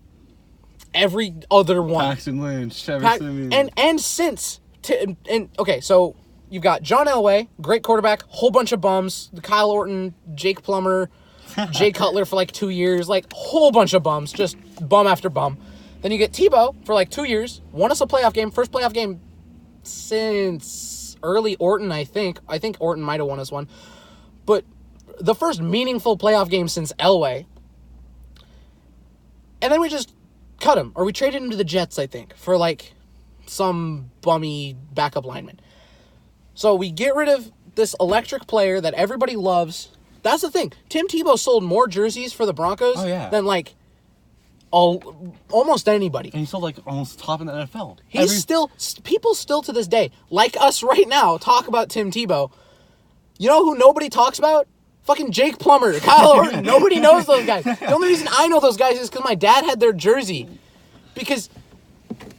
Every other one. Paxton Lynch, Trevor Siemian. And since okay, so you've got John Elway, great quarterback, whole bunch of bums, Kyle Orton, Jake Plummer, Jay Cutler for 2 years, whole bunch of bums, just bum after bum. Then you get Tebow for 2 years, won us a playoff game, first playoff game since early Orton, I think. I think Orton might have won us one. But the first meaningful playoff game since Elway. And then we just cut him, or we traded him to the Jets, I think, for some bummy backup lineman. So we get rid of this electric player that everybody loves. That's the thing. Tim Tebow sold more jerseys for the Broncos than almost anybody. And he's still almost top in the NFL. People still to this day, like us right now, talk about Tim Tebow. You know who nobody talks about? Fucking Jake Plummer, Kyle Orton. Nobody knows those guys. The only reason I know those guys is because my dad had their jersey. Because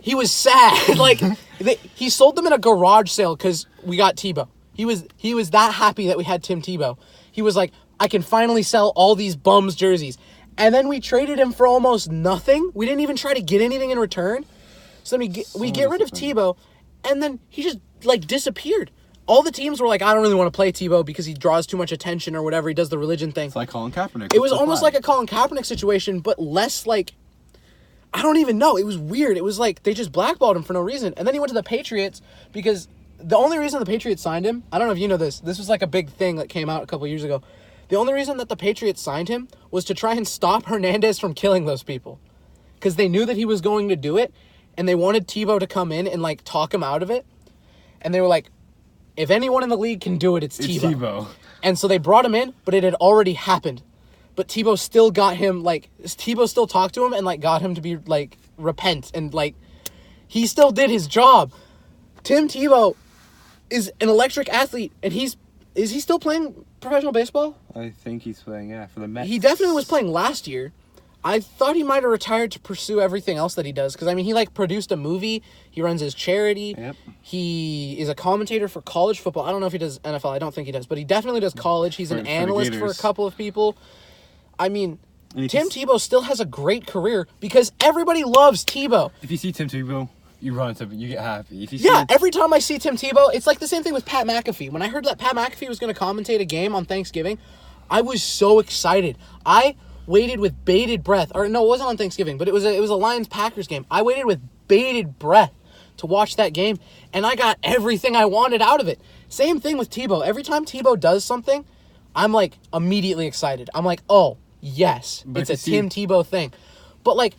he was sad. He sold them in a garage sale because we got Tebow. He was that happy that we had Tim Tebow. He was like, I can finally sell all these bums jerseys. And then we traded him for almost nothing. We didn't even try to get anything in return. So then we get rid of Tebow, and then he just disappeared. All the teams were like, I don't really want to play Tebow because he draws too much attention or whatever. He does the religion thing. It's like Colin Kaepernick. It was almost like a Colin Kaepernick situation, but less I don't even know. It was weird. It was they just blackballed him for no reason. And then he went to the Patriots because the only reason the Patriots signed him, I don't know if you know this. This was a big thing that came out a couple years ago. The only reason that the Patriots signed him was to try and stop Hernandez from killing those people. Because they knew that he was going to do it, and they wanted Tebow to come in and talk him out of it. and they were like, if anyone in the league can do it, it's Tebow. Tebow. And so they brought him in, but it had already happened. But Tebow still got him, like, Tebow still talked to him and, like, got him to be, like, repent. And, like, he still did his job. Tim Tebow is an electric athlete, and is he still playing professional baseball? I think he's playing, for the Mets. He definitely was playing last year. I thought he might have retired to pursue everything else that he does. Because, I mean, he, like, produced a movie. He runs his charity. Yep. He is a commentator for college football. I don't know if he does NFL. I don't think he does. But he definitely does college. He's an analyst for a couple of people. I mean, Tim Tebow still has a great career because everybody loves Tebow. If you see Tim Tebow, you run to you get happy. If you Yeah, every time I see Tim Tebow, it's like the same thing with Pat McAfee. When I heard that Pat McAfee was going to commentate a game on Thanksgiving, I was so excited. I waited with bated breath. Or no, it wasn't on Thanksgiving, but it was a Lions-Packers game. I waited with bated breath to watch that game, and I got everything I wanted out of it. Same thing with Tebow. Every time Tebow does something, I'm like immediately excited. I'm like, oh, yes, But it's a Tim Tebow thing. But like,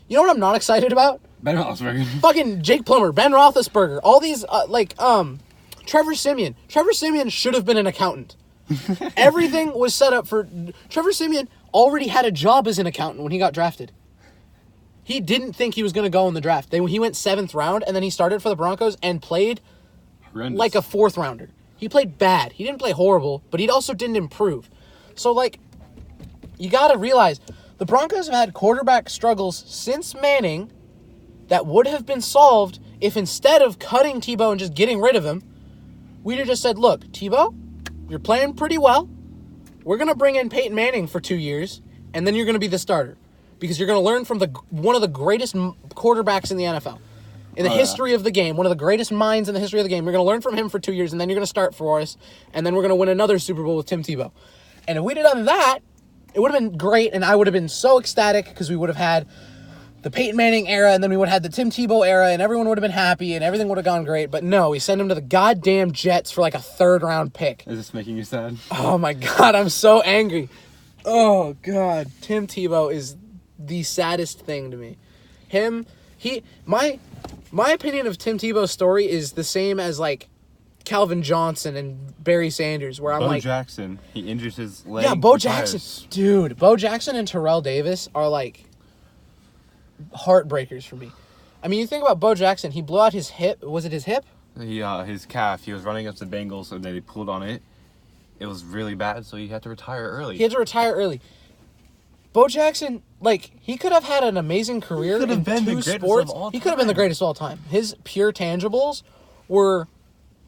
you know what I'm not excited about? Ben Roethlisberger. Fucking Jake Plummer, Ben Roethlisberger, all these, Trevor Siemian. Trevor Siemian should have been an accountant. Everything was set up for... Trevor Siemian already had a job as an accountant when he got drafted. He didn't think he was going to go in the draft. He went 7th round, and then he started for the Broncos and played Horrendous. like a 4th rounder. He played bad. He didn't play horrible, but he also didn't improve. So, like, you got to realize, the Broncos have had quarterback struggles since Manning that would have been solved if instead of cutting Tebow and just getting rid of him, we'd have just said, look, Tebow, you're playing pretty well. We're going to bring in Peyton Manning for 2 years, and then you're going to be the starter. Because you're going to learn from one of the greatest quarterbacks in the NFL. In the history of the game, one of the greatest minds in the history of the game. You're going to learn from him for 2 years, and then you're going to start for us, and then we're going to win another Super Bowl with Tim Tebow. And if we'd have done that, it would have been great, and I would have been so ecstatic because we would have had the Peyton Manning era, and then we would have had the Tim Tebow era, and everyone would have been happy, and everything would have gone great. But no, we sent him to the goddamn Jets for like a 3rd-round pick. Is this making you sad? Oh, my God, I'm so angry. Oh, God. Tim Tebow is the saddest thing to me. My opinion of Tim Tebow's story is the same as, like, Calvin Johnson and Barry Sanders, where I'm Bo like... Jackson, he injures his leg. Yeah, Bo retires. Jackson. Dude, Bo Jackson and Terrell Davis are, like, heartbreakers for me. I mean, you think about Bo Jackson, he blew out his hip. Was it his hip? His calf. He was running against the Bengals, and then he pulled on it. It was really bad, so he had to retire early. He had to retire early. Bo Jackson, like, he could have had an amazing career in 2 sports. He could have been the greatest of all time. His pure tangibles were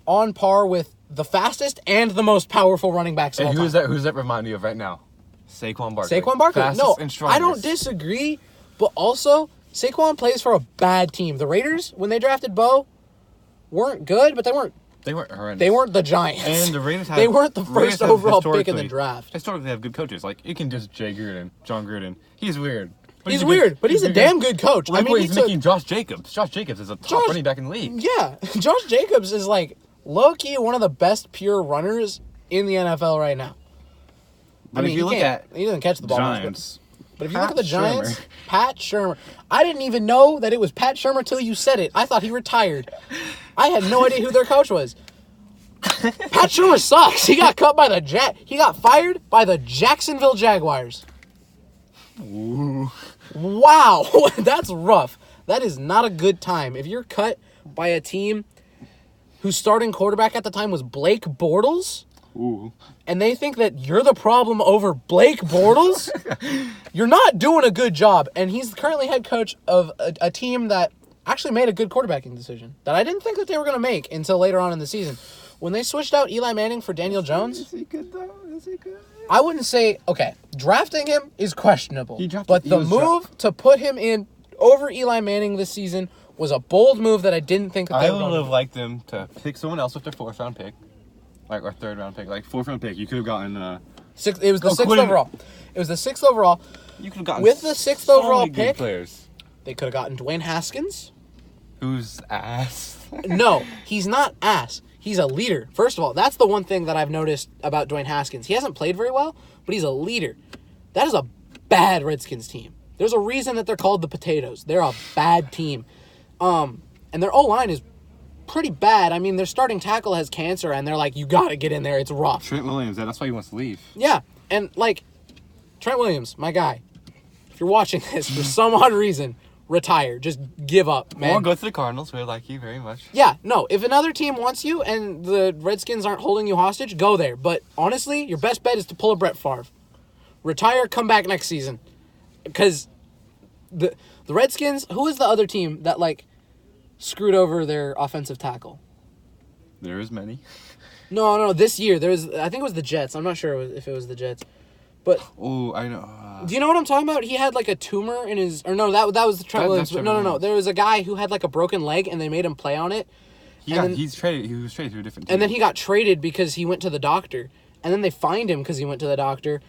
on par with the fastest and the most powerful running backs of all time. Who's that remind you of right now? Saquon Barkley. Saquon Barkley. Fastest No, and strongest. I don't disagree, but also Saquon plays for a bad team. The Raiders, when they drafted Bo, weren't good, but they weren't horrendous. They weren't the Giants. And the Raiders they weren't the first overall pick in the draft. Historically, they have good coaches. Like, you can just John Gruden. He's weird. But He's weird, but he's a damn good coach. Like, he's making Josh Jacobs. Josh Jacobs is a top running back in the league. Yeah, Josh Jacobs is, like, low-key one of the best pure runners in the NFL right now. But if you look at he doesn't catch the ball much, Giants, but if you look at the Giants, Pat Shurmur. I didn't even know that it was Pat Shurmur till you said it. I thought he retired. I had no idea who their coach was. Pat Shurmur sucks. He got cut by he got fired by the Jacksonville Jaguars. Ooh. Wow, that's rough. That is not a good time. If you're cut by a team whose starting quarterback at the time was Blake Bortles, ooh, and they think that you're the problem over Blake Bortles, you're not doing a good job. And he's currently head coach of a team that actually made a good quarterbacking decision that I didn't think that they were going to make until later on in the season. When they switched out Eli Manning for Daniel Jones... Is he good, though? Is he good? I wouldn't say... Okay, drafting him is questionable. But the move to put him in over Eli Manning this season was a bold move that I didn't think that they were going to do. I would have liked them to pick someone else with their 4th-round pick. Like, or 3rd-round pick. Like, 4th-round pick. You could have gotten... It was the 6th overall. It was the 6th overall. You could have gotten with the 6th overall pick, players. They could have gotten Dwayne Haskins. Who's ass? No, he's not ass. He's a leader. First of all, that's the one thing that I've noticed about Dwayne Haskins. He hasn't played very well, but he's a leader. That is a bad Redskins team. There's a reason that they're called the Potatoes. They're a bad team. And their O-line is pretty bad. I mean, their starting tackle has cancer, and they're like, you got to get in there. It's rough. Trent Williams, that's why he wants to leave. Yeah, and, like, Trent Williams, my guy, if you're watching this for some odd reason, retire. Just give up, man. Or go to the Cardinals. We like you very much. Yeah, no, if another team wants you and the Redskins aren't holding you hostage, go there. But, honestly, your best bet is to pull a Brett Favre. Retire, come back next season. Because the Redskins, who is the other team that, like, screwed over their offensive tackle? There is many. No, this year, I think it was the Jets. I'm not sure if it was the Jets. But Oh, I know. do you know what I'm talking about? He had like a tumor in his, or no, that was the Trent Williams. No. There was a guy who had like a broken leg, and they made him play on it. He was traded to a different team. And then he got traded because he went to the doctor, and then they fined him because he went to the doctor,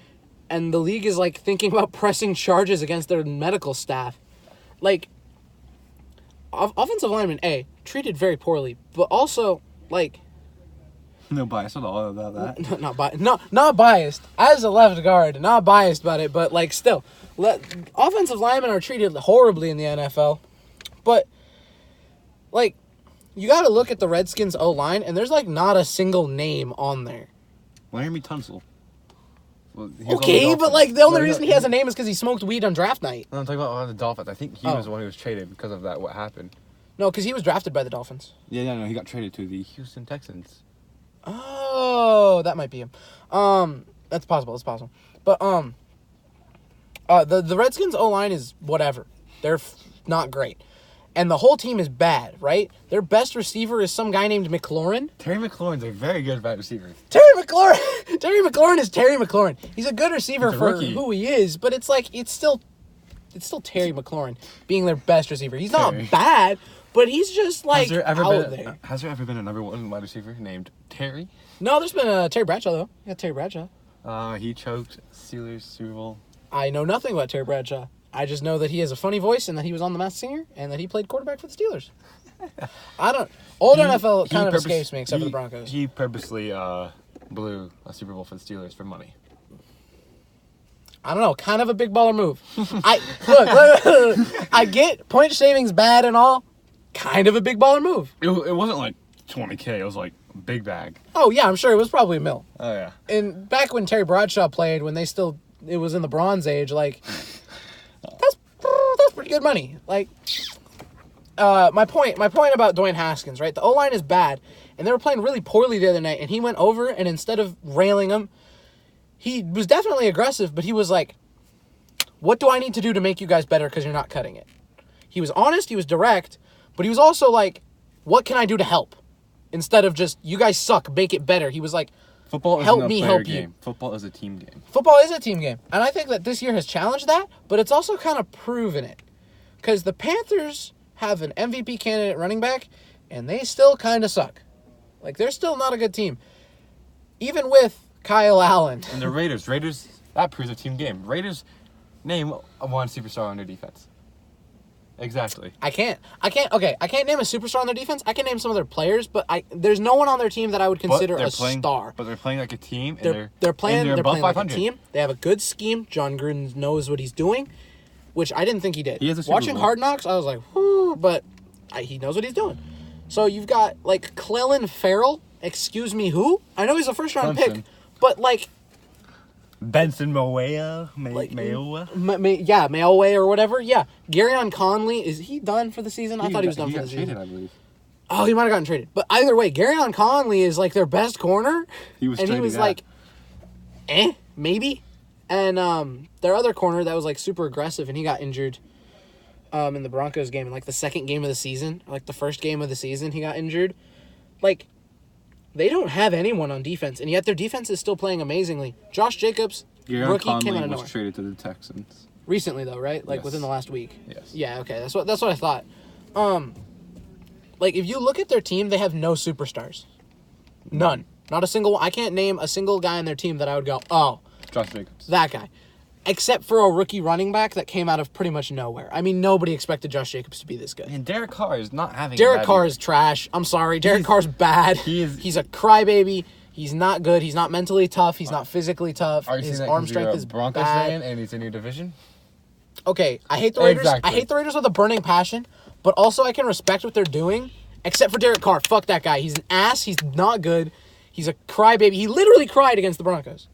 and the league is like thinking about pressing charges against their medical staff, like. Offensive linemen, treated very poorly, but also like. No bias at all about that. Not biased. As a left guard, not biased about it, but like still, offensive linemen are treated horribly in the NFL. But like, you got to look at the Redskins O-line, and there's like not a single name on there. Laramie Tunsil. Well, okay, but like the only reason he has a name is because he smoked weed on draft night. No, I'm talking about the Dolphins. I think he was the one who was traded because of that. What happened? No, because he was drafted by the Dolphins. Yeah, no, he got traded to the Houston Texans. Oh, that might be him. That's possible. It's possible. But the Redskins O-line is whatever. They're not great, and the whole team is bad. Right? Their best receiver is some guy named McLaurin. Terry McLaurin's a very good wide receiver. Terry McLaurin is Terry McLaurin. He's a good receiver for rookie. who he is, but it's like it's still Terry McLaurin being their best receiver. He's not bad. But he's just like there. Has there ever been a number one wide receiver named Terry? No, there's been a Terry Bradshaw though. You got Terry Bradshaw. He choked Steelers Super Bowl. I know nothing about Terry Bradshaw. I just know that he has a funny voice and that he was on The Masked Singer and that he played quarterback for the Steelers. NFL kind of escapes me except for the Broncos. He purposely blew a Super Bowl for the Steelers for money. I don't know, kind of a big baller move. Look, I get point shaving's bad and all. Kind of a big baller move. It wasn't like $20K. It was like a big bag. Oh, yeah, I'm sure it was probably a $1 Oh, yeah. And back when Terry Bradshaw played, when it was in the Bronze Age, like, that's pretty good money. Like, my point about Dwayne Haskins, right? The O-line is bad, and they were playing really poorly the other night, and he went over, and instead of railing them, he was definitely aggressive, but he was like, what do I need to do to make you guys better because you're not cutting it? He was honest, he was direct, but he was also like, what can I do to help? Instead of just, you guys suck, make it better. He was like, football isn't a player game. Football is a team game. Football is a team game. And I think that this year has challenged that, but it's also kind of proven it. Because the Panthers have an MVP candidate running back, and they still kind of suck. Like, they're still not a good team. Even with Kyle Allen. And the Raiders, that proves a team game. Raiders, name one superstar on their defense. Exactly. I can't name a superstar on their defense. I can name some of their players, but there's no one on their team that I would consider a star. But they're playing like a team. They're playing above 500. like a team. They have a good scheme. John Gruden knows what he's doing, which I didn't think he did. He has a Super Watching Bowl. Hard Knocks, I was like, whoo, but he knows what he's doing. So you've got like Clelin Ferrell. Excuse me, who? I know he's a first-round pick, but like. Benson Mayowa? Mayowa or whatever. Yeah. Garyon Conley, is he done for the season? I thought he was done for the season. I believe. Oh, he might have gotten traded. But either way, Garyon Conley is like their best corner. He was like, maybe. And their other corner that was like super aggressive, and he got injured in the Broncos game in like the second game of the season, or like the first game of the season, he got injured. Like, they don't have anyone on defense, and yet their defense is still playing amazingly. Josh Jacobs, rookie, came out of nowhere. Was traded to the Texans recently, though, right? Like within the last week. Yes. Yeah. Okay. That's what I thought. Like if you look at their team, they have no superstars. None. Not a single one. I can't name a single guy on their team that I would go, oh, Josh Jacobs. That guy. Except for a rookie running back that came out of pretty much nowhere. I mean, nobody expected Josh Jacobs to be this good. And Derek Carr is not having. Derek Carr is trash. I'm sorry. Derek Carr's bad. He's a crybaby. He's not good. He's not mentally tough. He's not physically tough. Are you His saying arm that strength is Broncos bad. fan and he's in your division? Okay, I hate the Raiders. Exactly. I hate the Raiders with a burning passion, but also I can respect what they're doing, Except for Derek Carr. Fuck that guy. He's an ass. He's not good. He's a crybaby. He literally cried against the Broncos.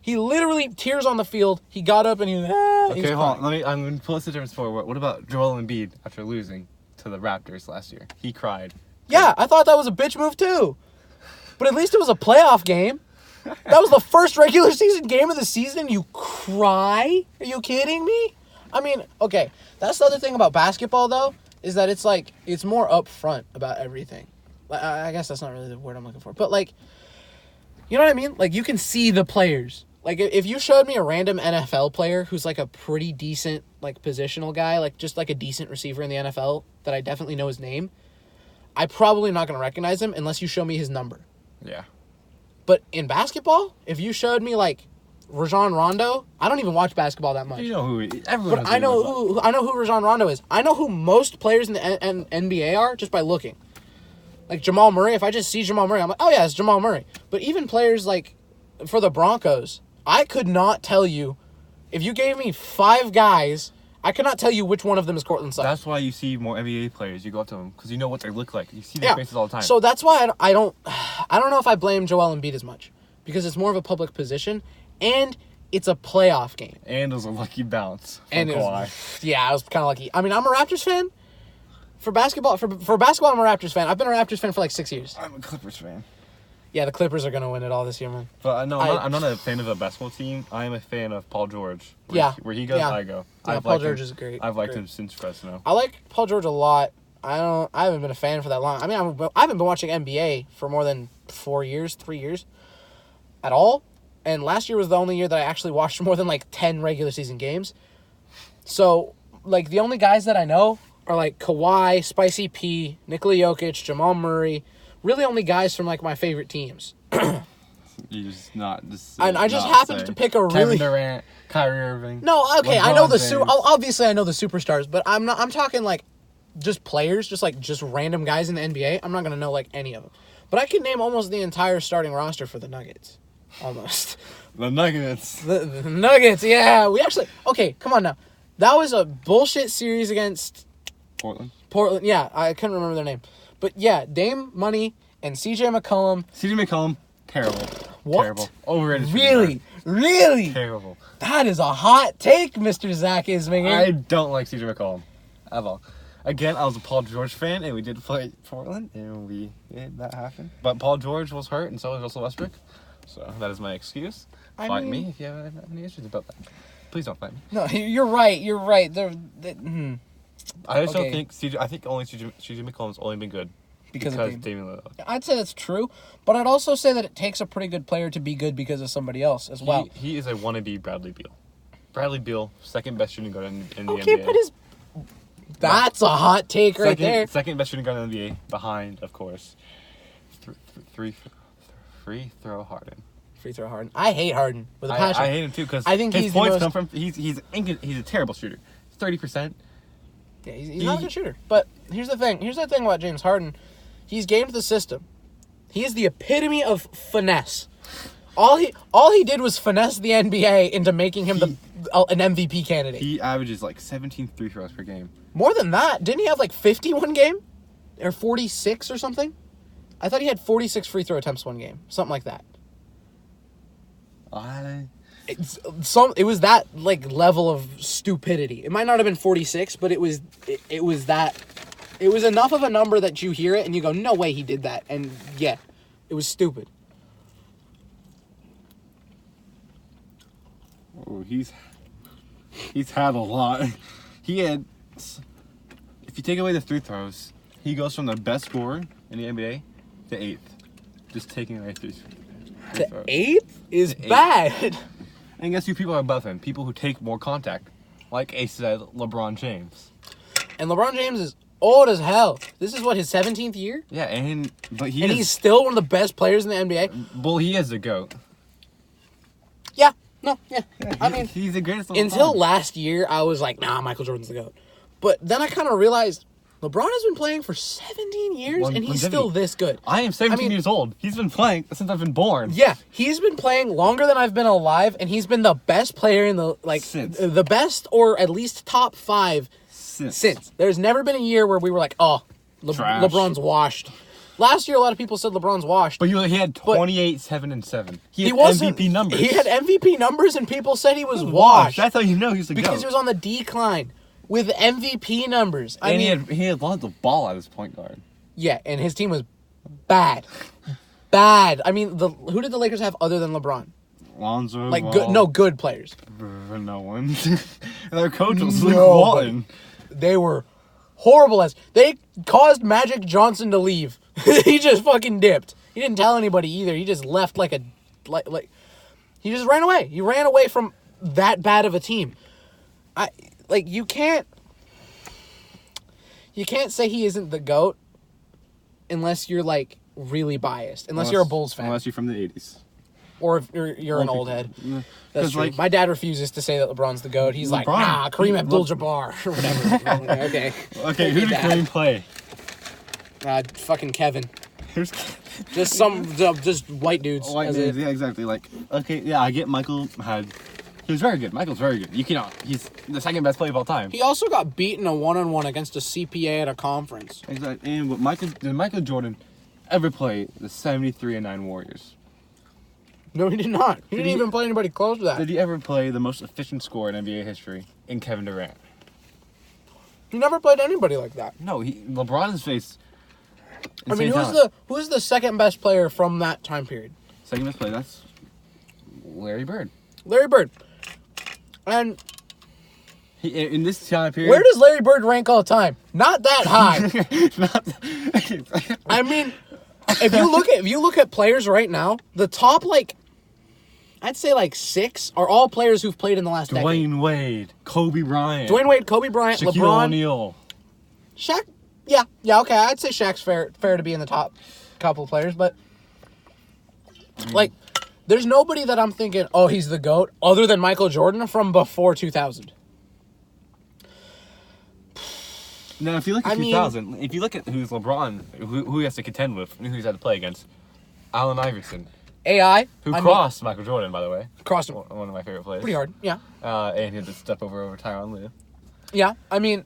He literally tears on the field. He got up and he was Okay, hold on. I'm going to pull this the difference forward. What about Joel Embiid after losing to the Raptors last year? He cried. Yeah, I thought that was a bitch move too. But at least it was a playoff game. That was the first regular season game of the season. You cry? Are you kidding me? I mean, okay. That's the other thing about basketball, though, is that it's like, it's more upfront about everything. I guess that's not really the word I'm looking for. But, like, you know what I mean? Like, you can see the players. Like, if you showed me a random NFL player who's, like, a pretty decent, like, positional guy, like, just, like, a decent receiver in the NFL that I definitely know his name, I'm probably not going to recognize him unless you show me his number. Yeah. But in basketball, if you showed me, like, Rajon Rondo, I don't even watch basketball that much. You know who everyone. But I know who Rajon Rondo is. I know who most players in the NBA are just by looking. Like Jamal Murray, if I just see Jamal Murray, I'm like, oh yeah, it's Jamal Murray. But even players like for the Broncos, I could not tell you. If you gave me 5 guys, I could not tell you which one of them is Cortland Sutton. That's why you see more NBA players. You go up to them because you know what they look like. You see their faces all the time. So that's why I don't know if I blame Joel Embiid as much because it's more of a public position and it's a playoff game. And it was a lucky bounce. And Kawhi. I was kind of lucky. I mean, I'm a Raptors fan. For basketball, I'm a Raptors fan. I've been a Raptors fan for like 6 years. I'm a Clippers fan. Yeah, the Clippers are going to win it all this year, man. But no, I'm not a fan of the basketball team. I am a fan of Paul George. Where he goes, I go. Yeah, Paul George is great. I've liked him since Fresno. I like Paul George a lot. I haven't been a fan for that long. I mean, I haven't been watching NBA for more than 3 years at all. And last year was the only year that I actually watched more than like 10 regular season games. So, like, the only guys that I know are like Kawhi, Spicy P, Nikola Jokic, Jamal Murray. Really only guys from like my favorite teams. You just not just. And I just happened to pick a really Kevin Durant, Kyrie Irving. No, okay, LeBron I know James. obviously I know the superstars, but I'm talking like just players, just random guys in the NBA. I'm not gonna know like any of them, but I can name almost the entire starting roster for the Nuggets, almost. The Nuggets. The Nuggets, yeah. We actually come on now. That was a bullshit series against Portland, yeah. I couldn't remember their name. But yeah, Dame Money and CJ McCollum. Terrible. What? Terrible. Overrated. Really? Terrible. That is a hot take, Mr. Zach Isminger. I don't like CJ McCollum at all. Again, I was a Paul George fan, and we did play Portland, and we made that happen. But Paul George was hurt, and so was Russell Westbrook. So that is my excuse. Fight me if you have any issues about that. Please don't fight me. No, you're right. I just don't think CJ. I think only CJ McCollum's only been good because of Damian Lillard. I'd say that's true, but I'd also say that it takes a pretty good player to be good because of somebody else as well. He is a wannabe Bradley Beal. Bradley Beal, second best shooting guard in the NBA. Okay, but that's a hot take right there. Second best shooting guard in the NBA, behind, of course, free throw Harden. Free throw Harden. I hate Harden with a passion. I hate him too because I think his points come from he's a terrible shooter. 30%. Yeah, he's not a good shooter. But here's the thing. Here's the thing about James Harden. He's gamed the system. He is the epitome of finesse. All he did was finesse the NBA into making him an MVP candidate. He averages like 17 free throws per game. More than that. Didn't he have like 50 one game? Or 46 or something? I thought he had 46 free throw attempts one game. Something like that. It was that like level of stupidity. It might not have been 46, but it was that. It was enough of a number that you hear it and you go, no way he did that. And yeah, it was stupid. Oh, he's had a lot. He had. If you take away the free throws, he goes from the best scorer in the NBA to 8th. Just taking away three to throws. 8th is bad. And guess who people are above him? People who take more contact. Like Ace said, LeBron James. And LeBron James is old as hell. This is what, his 17th year? Yeah, he's still one of the best players in the NBA. Well, he is the GOAT. Yeah. No, yeah. I mean, he's the greatest of all until time. Last year, I was like, nah, Michael Jordan's the GOAT. But then I kind of realized LeBron has been playing for 17 years, and he's still this good. I am 17 years old. He's been playing since I've been born. Yeah, he's been playing longer than I've been alive, and he's been the best player in the the best or at least top 5 since. There's never been a year where we were like, oh, Trash. LeBron's washed. Last year, a lot of people said LeBron's washed. But he had 28, 7, and 7. He had wasn't- MVP numbers. He had MVP numbers, and people said he was washed. That's how you know he's the Because GOAT. he was on the decline with MVP numbers. I mean, he had lots of ball at his point guard. yeah, and his team was bad. Bad. I mean, who did the Lakers have other than LeBron? Lonzo, Like, Wall, good players. no one. Their coach was Luke Nobody. Walton. They were horrible as they caused Magic Johnson to leave. He just fucking dipped. He didn't tell anybody either. He just left like he just ran away. He ran away from that bad of a team. You can't say he isn't the GOAT unless you're like really biased. Unless you're a Bulls fan. Unless you're from the 80s. Or if you're an old head. Yeah. That's 'Cause, true. like- My dad refuses to say that LeBron's the GOAT. He's like, LeBron- nah, Kareem Abdul-Jabbar or whatever. Okay. Okay, who did Dad. Kareem play? Fucking Kevin. Here's Just just white dudes. white as dudes. it- Yeah, exactly. Like, okay, yeah, I get Michael had. He was very good. Michael's very good. You cannot. He's the second best player of all time. He also got beaten a one-on-one against a CPA at a conference. Exactly. And what did Michael Jordan ever play the 73-9 Warriors? No, he did not. He didn't he- even play anybody close to that. Did he ever play the most efficient scorer in NBA history in Kevin Durant? He never played anybody like that. No, LeBron has faced. I mean, insane talent. who's the second best player from that time period? Second best player? That's Larry Bird. Larry Bird. And In this time period. where does Larry Bird rank all time? Not that high. Not, I mean, if you look at players right now, the top I'd say 6 are all players who've played in the last decade. Dwayne Wade, Kobe Bryant, Dwayne Wade, Kobe Bryant, Shaquille LeBron, O'Neal. Shaq. Yeah, okay. I'd say Shaq's fair to be in the top couple of players, but there's nobody that I'm thinking, oh, he's the GOAT, other than Michael Jordan from before 2000. Now, if you look at I mean- 2000, if you look at who's LeBron, who he has to contend with, who he's had to play against, Allen Iverson, AI, who I mean, crossed Michael Jordan, by the way, crossed him one of my favorite players. pretty hard. Yeah, And he had to step over Tyronn Lue. yeah. I mean,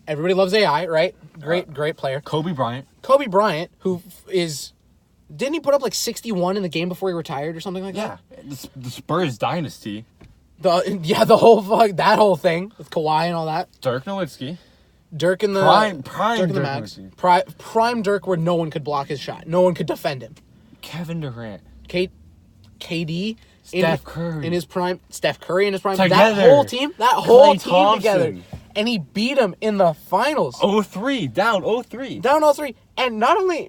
everybody loves AI, right? Great player. Kobe Bryant. Kobe Bryant, who didn't he put up 61 in the game before he retired or something like Yeah. that? The Spurs dynasty. The whole thing with Kawhi and all that. Dirk Nowitzki. Dirk and the Prime Dirk and the Dirk Mags. Nowitzki. Prime Dirk, where no one could block his shot, no one could defend him. Kevin Durant. KD, Steph Curry. in his prime, Steph Curry in his prime. Together. That whole team, Klay Thompson. together, and he beat him in the finals. 0-3. Down 0-3. Down all three, and not only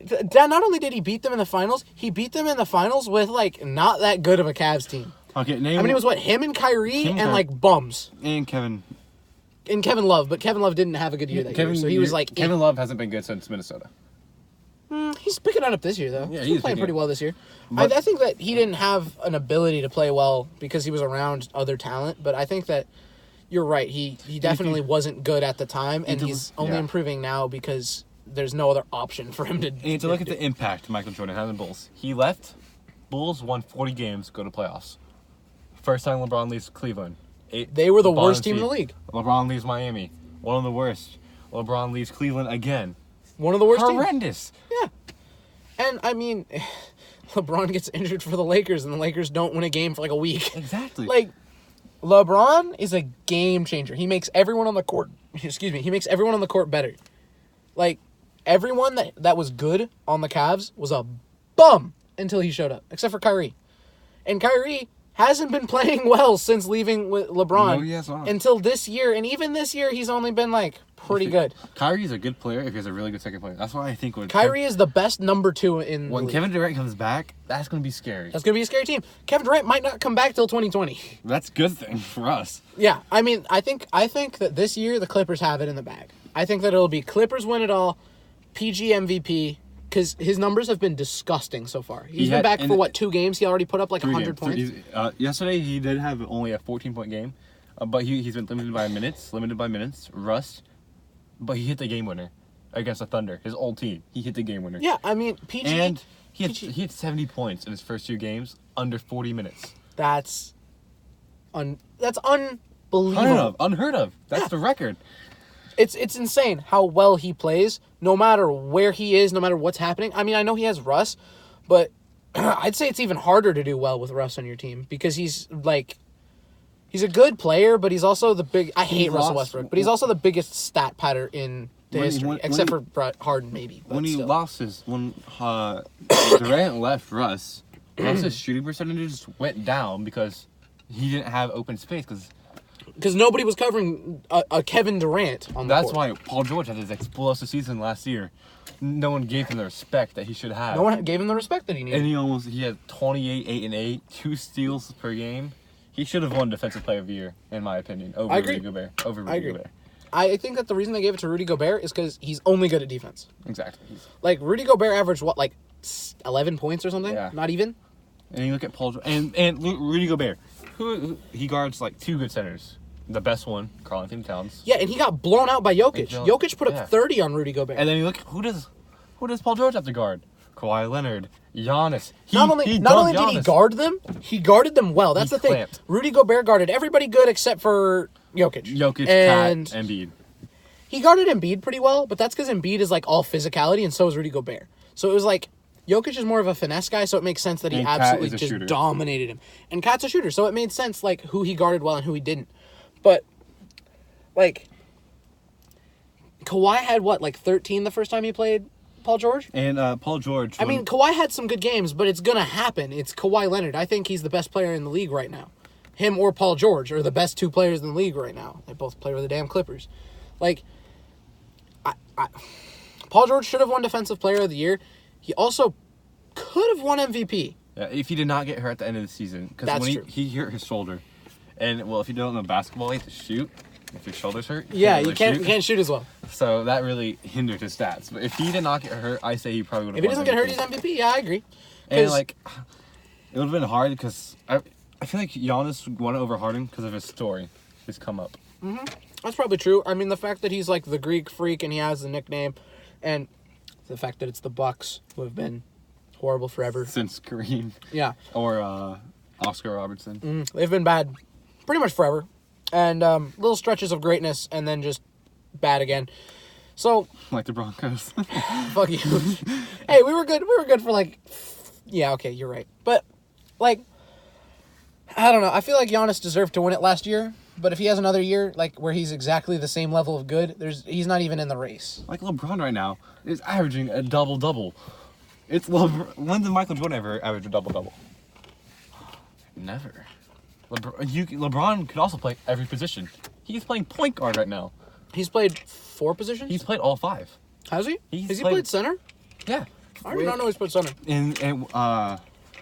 did he beat them in the finals, he beat them in the finals with not that good of a Cavs team. Okay, name. I mean, it was him and Kyrie Him, and Kyrie. bums. And Kevin. And Kevin Love, but Kevin Love didn't have a good year that year, so he was Kevin Love hasn't been good since Minnesota. He's picking it up this year, though. Yeah, he's he's been playing picking pretty it- well this year. But- I think that he didn't have an ability to play well because he was around other talent, but I think that you're right. He definitely wasn't good at the time, and he's only yeah. improving now because there's no other option for him to. And to look at the impact Michael Jordan had on the Bulls. He left, Bulls won 40 games, go to playoffs. First time LeBron leaves Cleveland. They were the bottom worst team in the seed. league. LeBron leaves Miami. One of the worst. LeBron leaves Cleveland again. One of the worst teams. Horrendous. Yeah. And, I mean, LeBron gets injured for the Lakers, and the Lakers don't win a game for a week. Exactly. LeBron is a game changer. He makes everyone on the court, he makes everyone on the court better. Everyone that was good on the Cavs was a bum until he showed up, except for Kyrie. And Kyrie hasn't been playing well since leaving with LeBron No, he has not. until this year. And even this year, he's only been, pretty good. Kyrie's a good player if he has a really good second player. That's why I think Kyrie is the best number 2 in the when league. Kevin Durant comes back, that's going to be scary. That's going to be a scary team. Kevin Durant might not come back till 2020. That's a good thing for us. Yeah, I mean, I think that this year the Clippers have it in the bag. I think that it'll be Clippers win it all, PG MVP, because his numbers have been disgusting so far. He's been back for 2 games. He already put up 100 points. Yesterday he did have only a 14-point game, but he's been limited by minutes, rust. But he hit the game winner against the Thunder, his old team. He hit the game winner. Yeah, I mean, PG. And he PG. had 70 points in his first 2 games under 40 minutes. That's unbelievable. Unheard of. That's the record. It's insane how well he plays, no matter where he is, no matter what's happening. I mean, I know he has Russ, but I'd say it's even harder to do well with Russ on your team because he's a good player, but he's also the big. I hate Russell Westbrook, but he's also the biggest stat patter in the history, except for Brett Harden, maybe. When Durant left Russ's shooting percentages went down because he didn't have open space because nobody was covering a Kevin Durant on the court. That's why Paul George had his explosive season last year. No one gave him the respect that he should have. No one gave him the respect that he needed. And he had 28, 8 and 8, 2 steals per game. He should have won Defensive Player of the Year, in my opinion, over Rudy Gobert. Gobert. I think that the reason they gave it to Rudy Gobert is because he's only good at defense. Exactly. Like, Rudy Gobert averaged, 11 points or something? Yeah. Not even? And you look at Paul and Rudy Gobert, who he guards, 2 good centers. The best one, Karl Anthony Towns. Yeah, and he got blown out by Jokic. Jokic put up 30 on Rudy Gobert. And then you look, who does Paul George have to guard? Kawhi Leonard, Giannis. Not only did he guard them, he guarded them well. That's the thing. Rudy Gobert guarded everybody good except for Jokic. And Embiid. He guarded Embiid pretty well, but that's because Embiid is all physicality, and so is Rudy Gobert. So it was Jokic is more of a finesse guy, so it makes sense that he absolutely just dominated him. And Cat's a shooter, so it made sense who he guarded well and who he didn't. But Kawhi had 13 the first time he played Paul George? And Paul George. I mean, Kawhi had some good games, but it's going to happen. It's Kawhi Leonard. I think he's the best player in the league right now. Him or Paul George are the best 2 players in the league right now. They both play for the damn Clippers. Paul George should have won Defensive Player of the Year. He also could have won MVP. Yeah, if he did not get hurt at the end of the season. Because when he hurt his shoulder. And, if you don't know basketball, you have to shoot. If your shoulder's hurt, you can't shoot as well. So that really hindered his stats. But if he did not get hurt, I say he probably would have. If he doesn't get hurt, he's MVP. Yeah, I agree. And it would have been hard because I feel like Giannis won it over Harden because of his story, his come up. Mm-hmm. That's probably true. I mean, the fact that he's the Greek freak and he has the nickname, and the fact that it's the Bucks who have been horrible forever since Kareem. Yeah. Or Oscar Robertson. Mm-hmm. They've been bad, pretty much forever. And little stretches of greatness, and then just bad again. So like the Broncos. Fuck you. Hey, we were good. We were good for yeah, okay, you're right. But I don't know. I feel like Giannis deserved to win it last year. But if he has another year where he's exactly the same level of good, he's not even in the race. LeBron right now is averaging a double-double. It's when did Michael Jordan ever average a double-double? Never. LeBron could also play every position. He's playing point guard right now. He's played 4 positions? He's played all 5. Has he? Has he played center? Yeah. I did not know he's played center.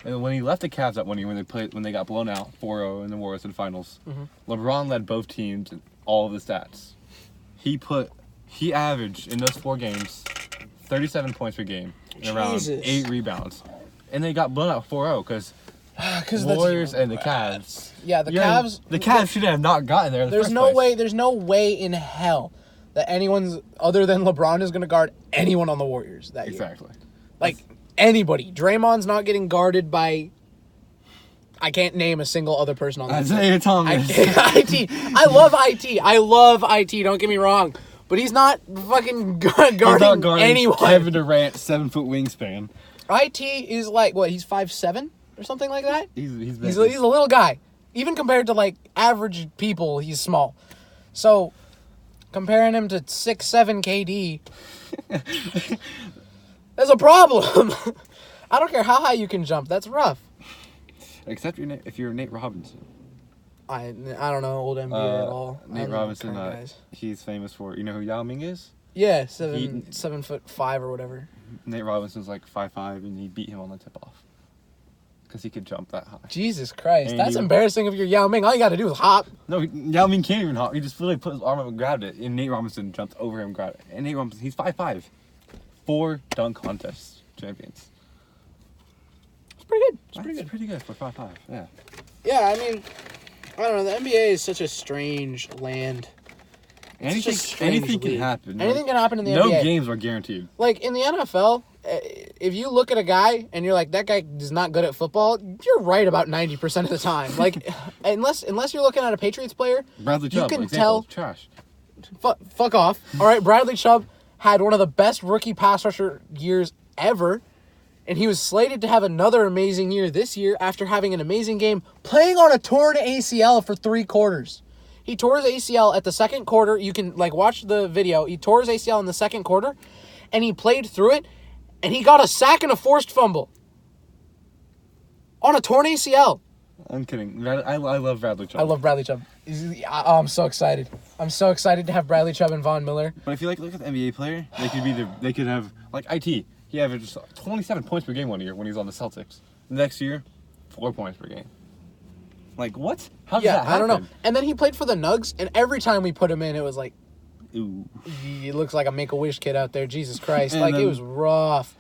And when he left the Cavs that one year when they got blown out 4-0 in the Warriors in the finals, LeBron led both teams in all of the stats. He averaged in those 4 games 37 points per game and around 8 rebounds. And they got blown out 4-0 because the Warriors and the Cavs. Yeah, the Cavs. The Cavs should have not gotten there. There's no way in hell that anyone's other than LeBron is going to guard anyone on the Warriors that year. Exactly. Anybody. Draymond's not getting guarded by. I can't name a single other person on the team. Isaiah Thomas. IT. I love IT. I love IT. Don't get me wrong, but he's not fucking guarding anyone. Kevin Durant, 7-foot wingspan. IT is he's 5'7" or something like that. He's a little guy. Even compared to average people, he's small. So comparing him to 6'7" KD, there's a problem. I don't care how high you can jump. That's rough. Except if you're Nate Robinson. I don't know old NBA at all. Nate Robinson, he's famous for, you know who Yao Ming is? Yeah, 7'5" or whatever. Nate Robinson's 5'5", and he beat him on the tip-off. Because he could jump that high. Jesus Christ. That's embarrassing if you're Yao Ming. All you got to do is hop. No, Yao Ming can't even hop. He just literally put his arm up and grabbed it. And Nate Robinson jumped over him and grabbed it. And Nate Robinson, he's 5'5". 4 dunk contest champions. It's pretty good. It's pretty good for 5'5". Yeah. Yeah, I mean, I don't know. The NBA is such a strange land. Anything can happen. Anything can happen in the NBA. No games are guaranteed. In the NFL, if you look at a guy and you're that guy is not good at football, you're right about 90% of the time. Unless you're looking at a Patriots player, Bradley Chubb, you can tell. Trash. Fuck off. All right, Bradley Chubb had one of the best rookie pass rusher years ever, and he was slated to have another amazing year this year after having an amazing game playing on a torn ACL for 3 quarters. He tore his ACL at the second quarter. You can watch the video. He tore his ACL in the second quarter, and he played through it, and he got a sack and a forced fumble on a torn ACL. I'm kidding. I love Bradley Chubb. I love Bradley Chubb. I'm so excited. I'm so excited to have Bradley Chubb and Von Miller. But if you look at the NBA player, they could have IT. He averaged 27 points per game one year when he was on the Celtics. Next year, 4 points per game. What? How does that happen? I don't know. And then he played for the Nugs, and every time we put him in, it was like, ooh, he looks like a Make-A-Wish kid out there. Jesus Christ. And it was rough.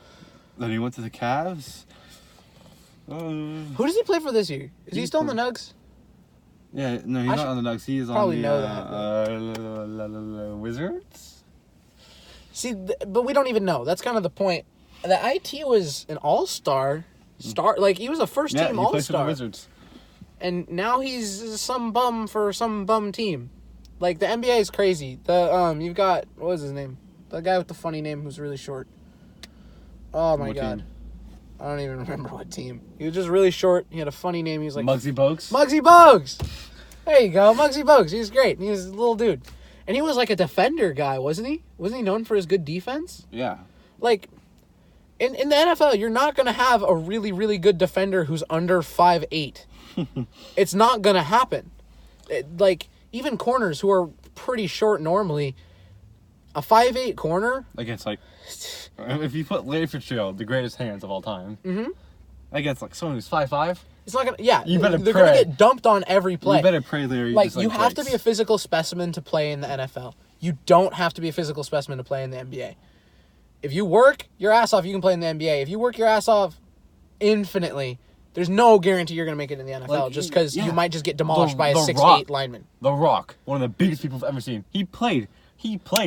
Then he went to the Cavs. Who does he play for this year? Is he still in the Nugs? Yeah, no, he's not on the Nugs. He is on the Wizards. See, but we don't even know. That's kind of the point. The IT was an all-star. He was a first-team all-star. He plays for the Wizards. And now he's some bum for some bum team. The NBA is crazy. You've got, what was his name? The guy with the funny name who's really short. Oh my God. Team? I don't even remember what team. He was just really short. He had a funny name. He was like Muggsy Bogues. Muggsy Bogues. There you go, Muggsy Bogues. He was great. He was a little dude, and he was a defender guy, wasn't he? Wasn't he known for his good defense? Yeah. In the NFL, you're not gonna have a really really good defender who's under 5'8". It's not gonna happen. Even corners who are pretty short normally, a 5'8" corner against if you put Larry Fitzgerald, the greatest hands of all time, against someone who's 5'5", it's not gonna. Yeah, you better they're pray. gonna get dumped on every play. You better pray, Larry. You have to be a physical specimen to play in the NFL. You don't have to be a physical specimen to play in the NBA. If you work your ass off, you can play in the NBA. If you work your ass off infinitely, there's no guarantee you're gonna make it in the NFL just because you might just get demolished by a 6'8" lineman. The Rock, one of the biggest people I've ever seen. He played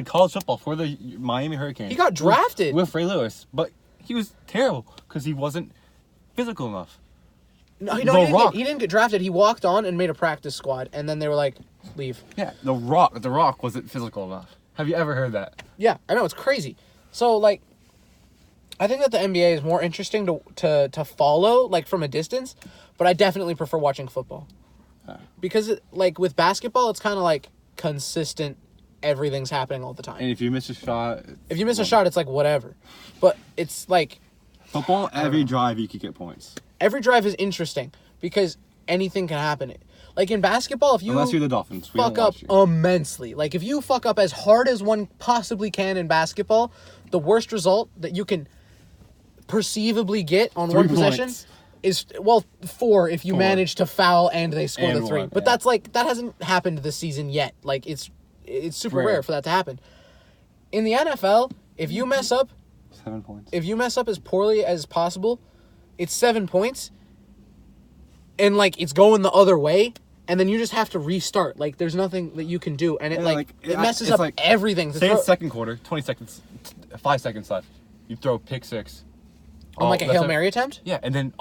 college football for the Miami Hurricanes. He got drafted with Ray Lewis, but he was terrible because he wasn't physical enough. No, he didn't get drafted. He walked on and made a practice squad, and then they were like, leave. Yeah, The Rock wasn't physical enough. Have you ever heard that? Yeah, I know, it's crazy. So, I think that the NBA is more interesting to follow, from a distance, but I definitely prefer watching football. Because, with basketball, it's kind of, consistent, everything's happening all the time. And if you miss a shot... it's whatever. But it's, football, every drive you could get points. Every drive is interesting, because anything can happen. In basketball, if you... Unless you're the Dolphins. Fuck up immensely. If you fuck up as hard as one possibly can in basketball, the worst result that you can perceivively get on 3 one possession points. is 4 if you manage to foul and they score and the 3. one, But yeah. that hasn't happened this season yet. It's super Rare. rare for that to happen. In the NFL, if you mess up 7 points. If you mess up as poorly as possible, it's 7 points. And it's going the other way, and then you just have to restart. There's nothing that you can do, and it messes up everything. Say it's second quarter, 20 seconds, 5 seconds left. You throw pick 6. On a Hail Mary attempt? Yeah, and then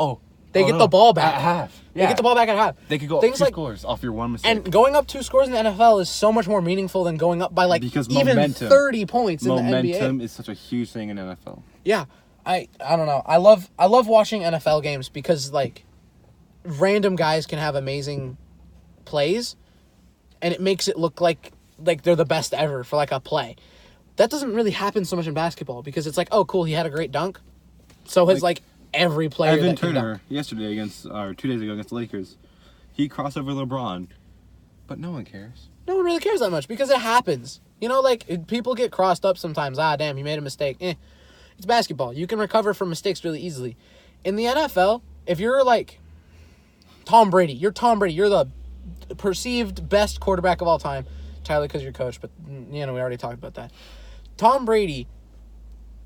they get the ball back at half. Yeah. They get the ball back at half. They could go up 2 scores off your one mistake. And going up 2 scores in the NFL is so much more meaningful than going up by because even momentum, 30 points in the NBA. Momentum is such a huge thing in NFL. Yeah, I don't know. I love watching NFL games because random guys can have amazing plays, and it makes it look like they're the best ever for a play. That doesn't really happen so much in basketball because it's oh cool, he had a great dunk. So has every player. Evan that can Turner dunk. yesterday 2 days ago against the Lakers, he crossed over LeBron, but no one cares. No one really cares that much because it happens. People get crossed up sometimes. Damn, he made a mistake. It's basketball. You can recover from mistakes really easily. In the NFL, if you're Tom Brady, you're the perceived best quarterback of all time. Tyler, because you're coach, but we already talked about that. Tom Brady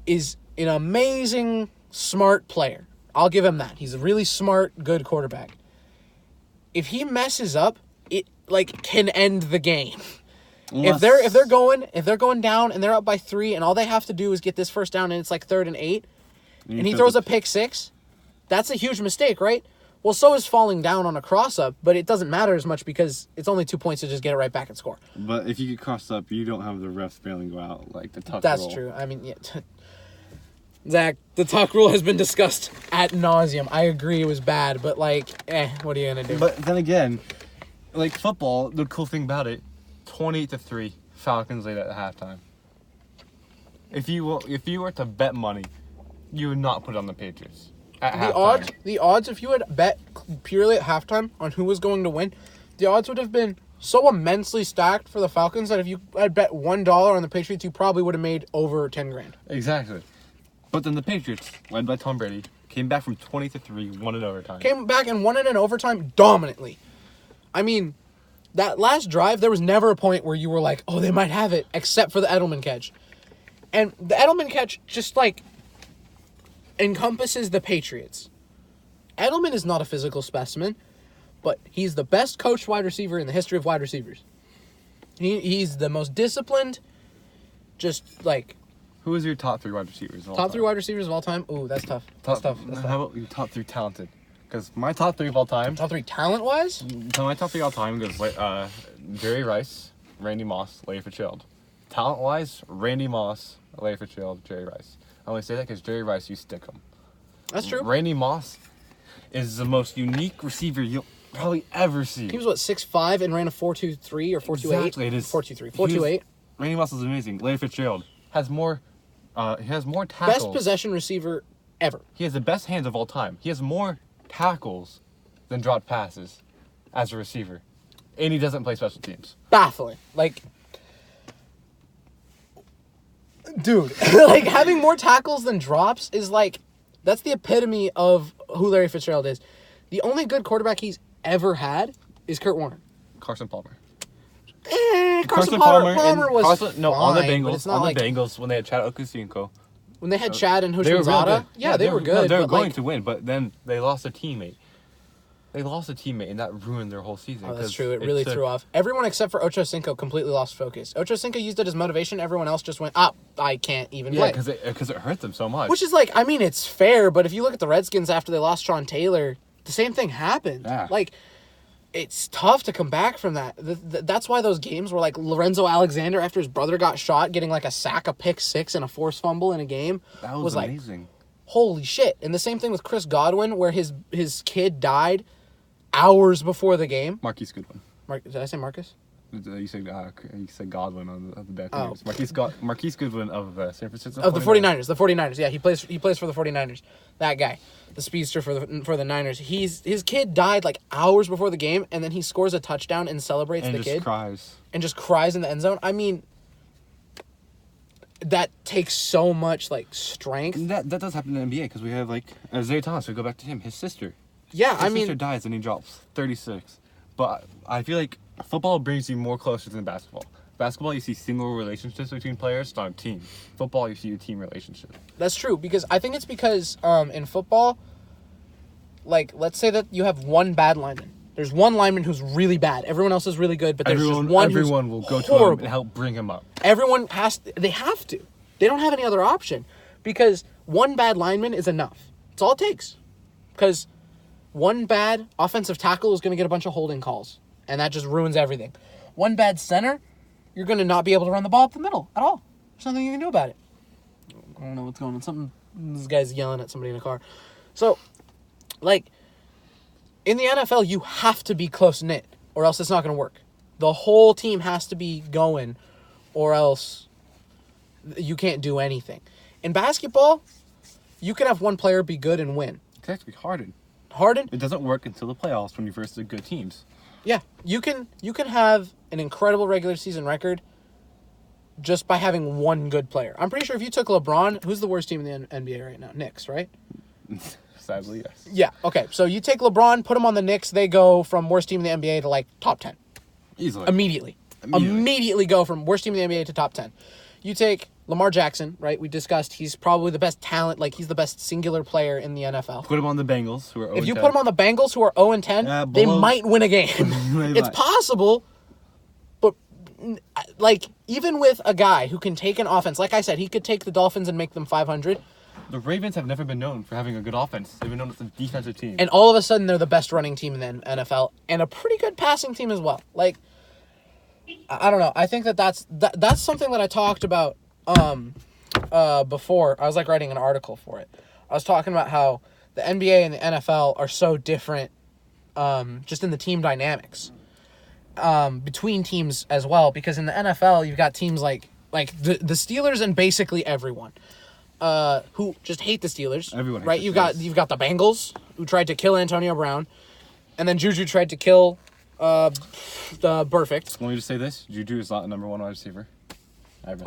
is an amazing, smart player. I'll give him that. He's a really smart, good quarterback. If he messes up, it can end the game. If they're going down and they're up by 3 and all they have to do is get this first down and it's 3rd and 8 and he throws a pick 6, that's a huge mistake, right? Well, so is falling down on a cross-up, but it doesn't matter as much because it's only 2 points to just get it right back and score. But if you get crossed up, you don't have the refs bailing go out like the tuck That's rule. true. I mean, yeah. Zach, the tuck rule has been discussed ad nauseum. I agree it was bad, but like, what are you gonna do? But then again, like football, the cool thing about it, 28-3, Falcons lead at halftime. If you were to bet money, you would not put it on the Patriots. The odds, if you had bet purely at halftime on who was going to win, the odds would have been so immensely stacked for the Falcons that if you had bet $1 on the Patriots, you probably would have made over $10,000. Exactly. But then the Patriots, led by Tom Brady, came back from 20-3, won in overtime. Came back and won it in overtime dominantly. I mean, that last drive, there was never a point where you were like, oh, they might have it, except for the Edelman catch. And the Edelman catch just like encompasses the Patriots. Edelman is not a physical specimen, but he's the best coached wide receiver in the history of wide receivers. He's the most disciplined, just like... Who is your top 3 wide receivers of all Top time? 3 wide receivers of all time? Ooh, that's tough. That's tough. How about your top 3 talented? Because my top 3 of all time... Top 3 talent-wise? So my top 3 all time goes like Jerry Rice, Randy Moss, Larry Fitzgerald. Talent-wise, Randy Moss, Larry Fitzgerald, Jerry Rice. I only say that because Jerry Rice, you stick him. That's true. Randy Moss is the most unique receiver you'll probably ever see. He was, what, 6'5" and ran a 4.23 or 4.28? Exactly, it is. 4.23. 4.28. Randy Moss is amazing. Larry Fitzgerald has more tackles. Best possession receiver ever. He has the best hands of all time. He has more tackles than dropped passes as a receiver. And he doesn't play special teams. Baffling. Like... Dude, like, having more tackles than drops is, like, that's the epitome of who Larry Fitzgerald is. The only good quarterback he's ever had is Kurt Warner. Carson Palmer. Carson Palmer was on the fine, Bengals. but it's not On like, the Bengals, when they had Chad Okocinko. when they had Chad and They were real Hoshinzada, good. they were good. No, they were but, going like, to win, but then they lost a teammate. And that ruined their whole season. Oh, that's true. It really threw off. Everyone except for Ocho Cinco completely lost focus. Ocho Cinco used it as motivation. Everyone else just went, I can't even play. Yeah, because it hurt them so much. Which is like, I mean, it's fair, but if you look at the Redskins after they lost Sean Taylor, the same thing happened. Yeah. Like, it's tough to come back from that. That's why those games were like Lorenzo Alexander after his brother got shot, getting like a sack, a pick six, and a forced fumble in a game. That was like, amazing. holy shit. And the same thing with Chris Godwin, where his kid died hours before the game. Marquise Goodwin. Did I say Marcus? You said Godwin on the back. Oh. Marquise Goodwin of San Francisco. Of the 49ers. The 49ers. Yeah, he plays for the 49ers. That guy. The speedster for the Niners. His kid died like hours before the game, and then he scores a touchdown and celebrates the kid. And just cries in the end zone. I mean, that takes so much like strength. That does happen in the NBA because we have like Isaiah Thomas. We go back to him. His sister. Yeah, His sister dies and he drops 36. But I feel like football brings you more closer than basketball. Basketball, you see single relationships between players, not a team. Football, you see a team relationship. That's true, because I think it's because in football, like, let's say that you have one bad lineman. There's one lineman who's really bad. Everyone else is really good, but there's just one who's Everyone will go horrible. to him and help bring him up. Everyone they have to. They don't have any other option, because one bad lineman is enough. That's all it takes. Because one bad offensive tackle is going to get a bunch of holding calls, and that just ruins everything. One bad center, you're going to not be able to run the ball up the middle at all. There's nothing you can do about it. I don't know what's going on. This guy's yelling at somebody in a car. So, like, in the NFL, you have to be close-knit, or else it's not going to work. The whole team has to be going, or else you can't do anything. In basketball, you can have one player be good and win. It's actually Harden. It doesn't work until the playoffs when you versus the good teams. Yeah, you can have an incredible regular season record just by having one good player. I'm pretty sure if you took LeBron, who's the worst team in the NBA right now? Knicks, right? Sadly, yes. Yeah, okay. So you take LeBron, put him on the Knicks, they go from worst team in the NBA to like top 10. Easily. Immediately go from worst team in the NBA to top 10. You take Lamar Jackson, right? We discussed he's probably the best talent, like he's the best singular player in the NFL. Put him on the Bengals, who are 0-10. If you put him on the Bengals, who are 0-10, they might win a game. It's possible, but like even with a guy who can take an offense, like I said, he could take the Dolphins and make them 500. The Ravens have never been known for having a good offense. They've been known as a defensive team. And all of a sudden, they're the best running team in the NFL and a pretty good passing team as well. Like, I don't know. I think that's something that I talked about before. I was like writing an article for it. I was talking about how the NBA and the NFL are so different, just in the team dynamics between teams as well. Because in the NFL, you've got teams like the Steelers and basically everyone. Who just hate the Steelers. Everyone hates right? the You've got the Bengals who tried to kill Antonio Brown, and then Juju tried to kill the Perfect. Let me just say this: Juju is not the number one wide receiver.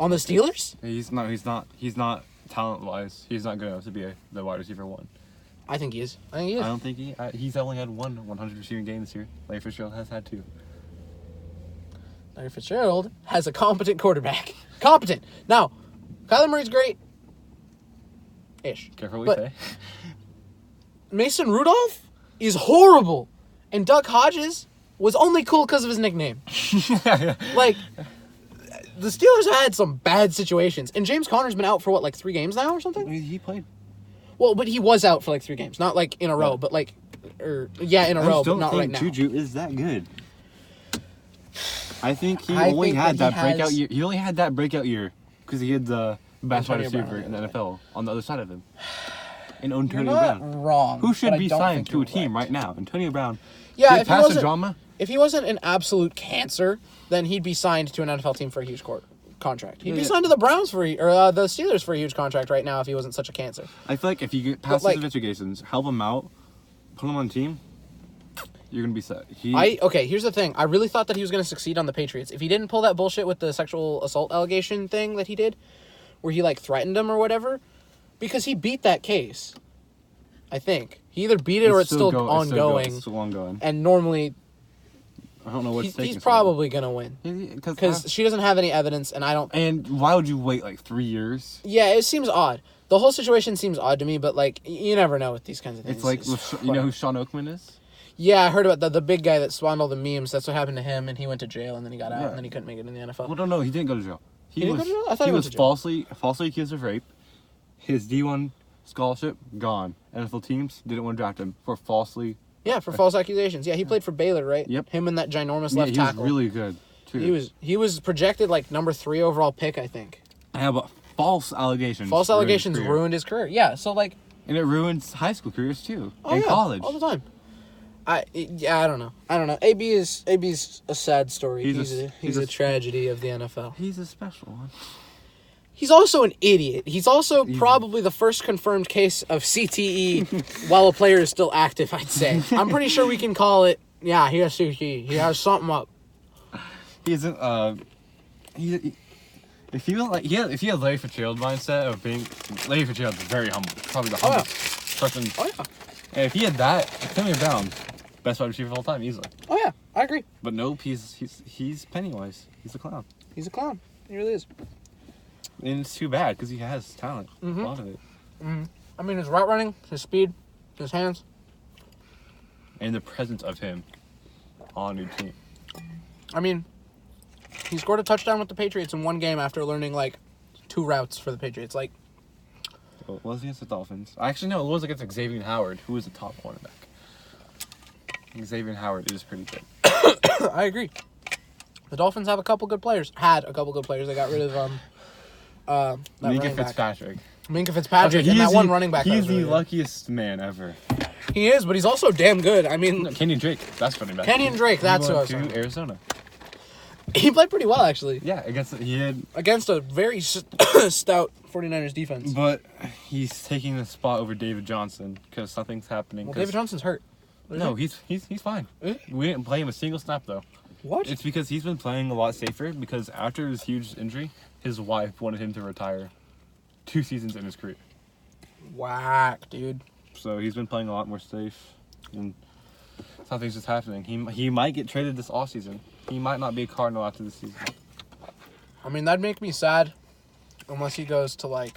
On the Steelers? He's not talent-wise. He's not good enough to be the wide receiver one. I think he is. I don't think he's only had one 100 receiving game this year. Larry Fitzgerald has had two. Larry Fitzgerald has a competent quarterback. Competent. Now, Kyler Murray's great. Ish. Careful what you say. Mason Rudolph is horrible. And Doug Hodges was only cool because of his nickname. Like, the Steelers had some bad situations. And James Conner's been out for, 3 games now or something? He played. Well, but he was out for, 3 games. Not, in a row, but, in a row, but not right now. Juju is that good. I think he only had that breakout year. He only had that breakout year because he had the best wide receiver in the NFL on the other side of him. And Antonio Brown. Wrong. Who should be signed to a team right now? Antonio Brown. Yeah, if he wasn't an absolute cancer, then he'd be signed to an NFL team for a huge contract. He'd be signed to the Browns the Steelers for a huge contract right now if he wasn't such a cancer. I feel like if you get past his investigations, help him out, put him on the team, you're gonna be set. Okay, here's the thing. I really thought that he was gonna succeed on the Patriots. If he didn't pull that bullshit with the sexual assault allegation thing that he did, where he threatened him or whatever, because he beat that case. I think he either beat it or it's still ongoing. It's still ongoing. And normally, I don't know what's taking. He's probably gonna win because she doesn't have any evidence, and I don't. And why would you wait 3 years? Yeah, it seems odd. The whole situation seems odd to me, but you never know with these kinds of things. It's you know who Sean Oakman is? Yeah, I heard about the big guy that spawned all the memes. That's what happened to him, and he went to jail, and then he got out, and then he couldn't make it in the NFL. Well, no, he didn't go to jail. He didn't go to jail? I thought he went to was falsely accused of rape. His D1 scholarship gone. NFL teams didn't want to draft him for falsely. Yeah, for false accusations. Yeah, he played for Baylor, right? Yep. Him and that ginormous left tackle. He was really good too. He was projected number 3 overall pick, I think. Yeah, but false allegations. False allegations ruined his career. Yeah, so And it ruins high school careers too. Oh, and college. All the time. I don't know. AB's a sad story. He's a tragedy of the NFL. He's a special one. He's also an idiot. He's also probably the first confirmed case of CTE while a player is still active, I'd say. I'm pretty sure we can call it, yeah, he has CTE. He has something up. He isn't, if he had Larry Fitzgerald mindset of being, Larry Fitzgerald is very humble. Probably the humblest person. Oh, yeah. And if he had that, Antonio Brown, best wide receiver of all time, easily. Oh, yeah, I agree. But nope, he's Pennywise. He's a clown. He's a clown. He really is. And it's too bad because he has talent. Mm-hmm. A lot of it. Mm-hmm. I mean, his route running, his speed, his hands. And the presence of him on your team. I mean, he scored a touchdown with the Patriots in one game after learning 2 routes for the Patriots. Well, it was against the Dolphins. Actually, no, it was against Xavier Howard, who was the top cornerback. Xavier Howard is pretty good. I agree. The Dolphins have a couple good players. Had a couple good players. They got rid of Minkah Fitzpatrick. Minkah Fitzpatrick and that one running back. He's the luckiest man ever. He is, but he's also damn good. I mean, Kenyon Drake, that's running back. Kenyon Drake, that's who I was to Arizona. He played pretty well, actually. Yeah, against a very stout 49ers defense. But he's taking the spot over David Johnson because something's happening. Well, David Johnson's hurt. No, he's fine. We didn't play him a single snap though. What? It's because he's been playing a lot safer because after his huge injury, his wife wanted him to retire 2 seasons in his career. Whack, dude. So he's been playing a lot more safe, and something's just happening. He might get traded this offseason. He might not be a Cardinal after this season. I mean, that'd make me sad, unless he goes to I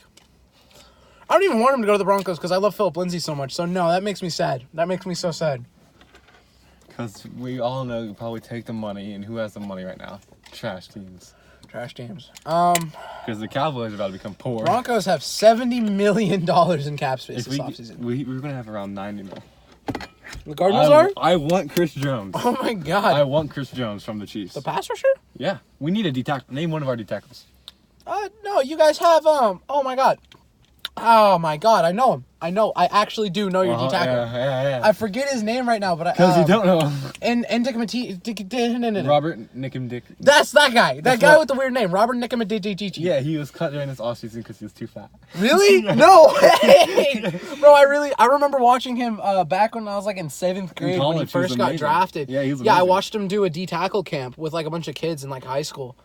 don't even want him to go to the Broncos because I love Philip Lindsay so much. So no, that makes me sad. That makes me so sad. Because we all know you probably take the money, and who has the money right now? Trash teams. Trash teams. Because the Cowboys are about to become poor. Broncos have $70 million in cap space this offseason. We're going to have around 90 mil. The Cardinals are? I want Chris Jones. Oh my God. I want Chris Jones from the Chiefs. The pass rusher? Yeah. We need a D tackle. Name one of our D tackles. No, you guys have, oh my God. Oh my God, I know him. I actually do know your D tackle. Yeah. I forget his name right now, but Because you don't know. And Robert Nickum Dick. That's that guy. That guy with the weird name. Robert Nickum. Yeah, he was cut during this offseason because he was too fat. Really? No way! Bro, I remember watching him back when I was like in 7th grade when he first got drafted. Yeah, he was Yeah, I amazing. watched him do a D tackle camp with like a bunch of kids in like high school.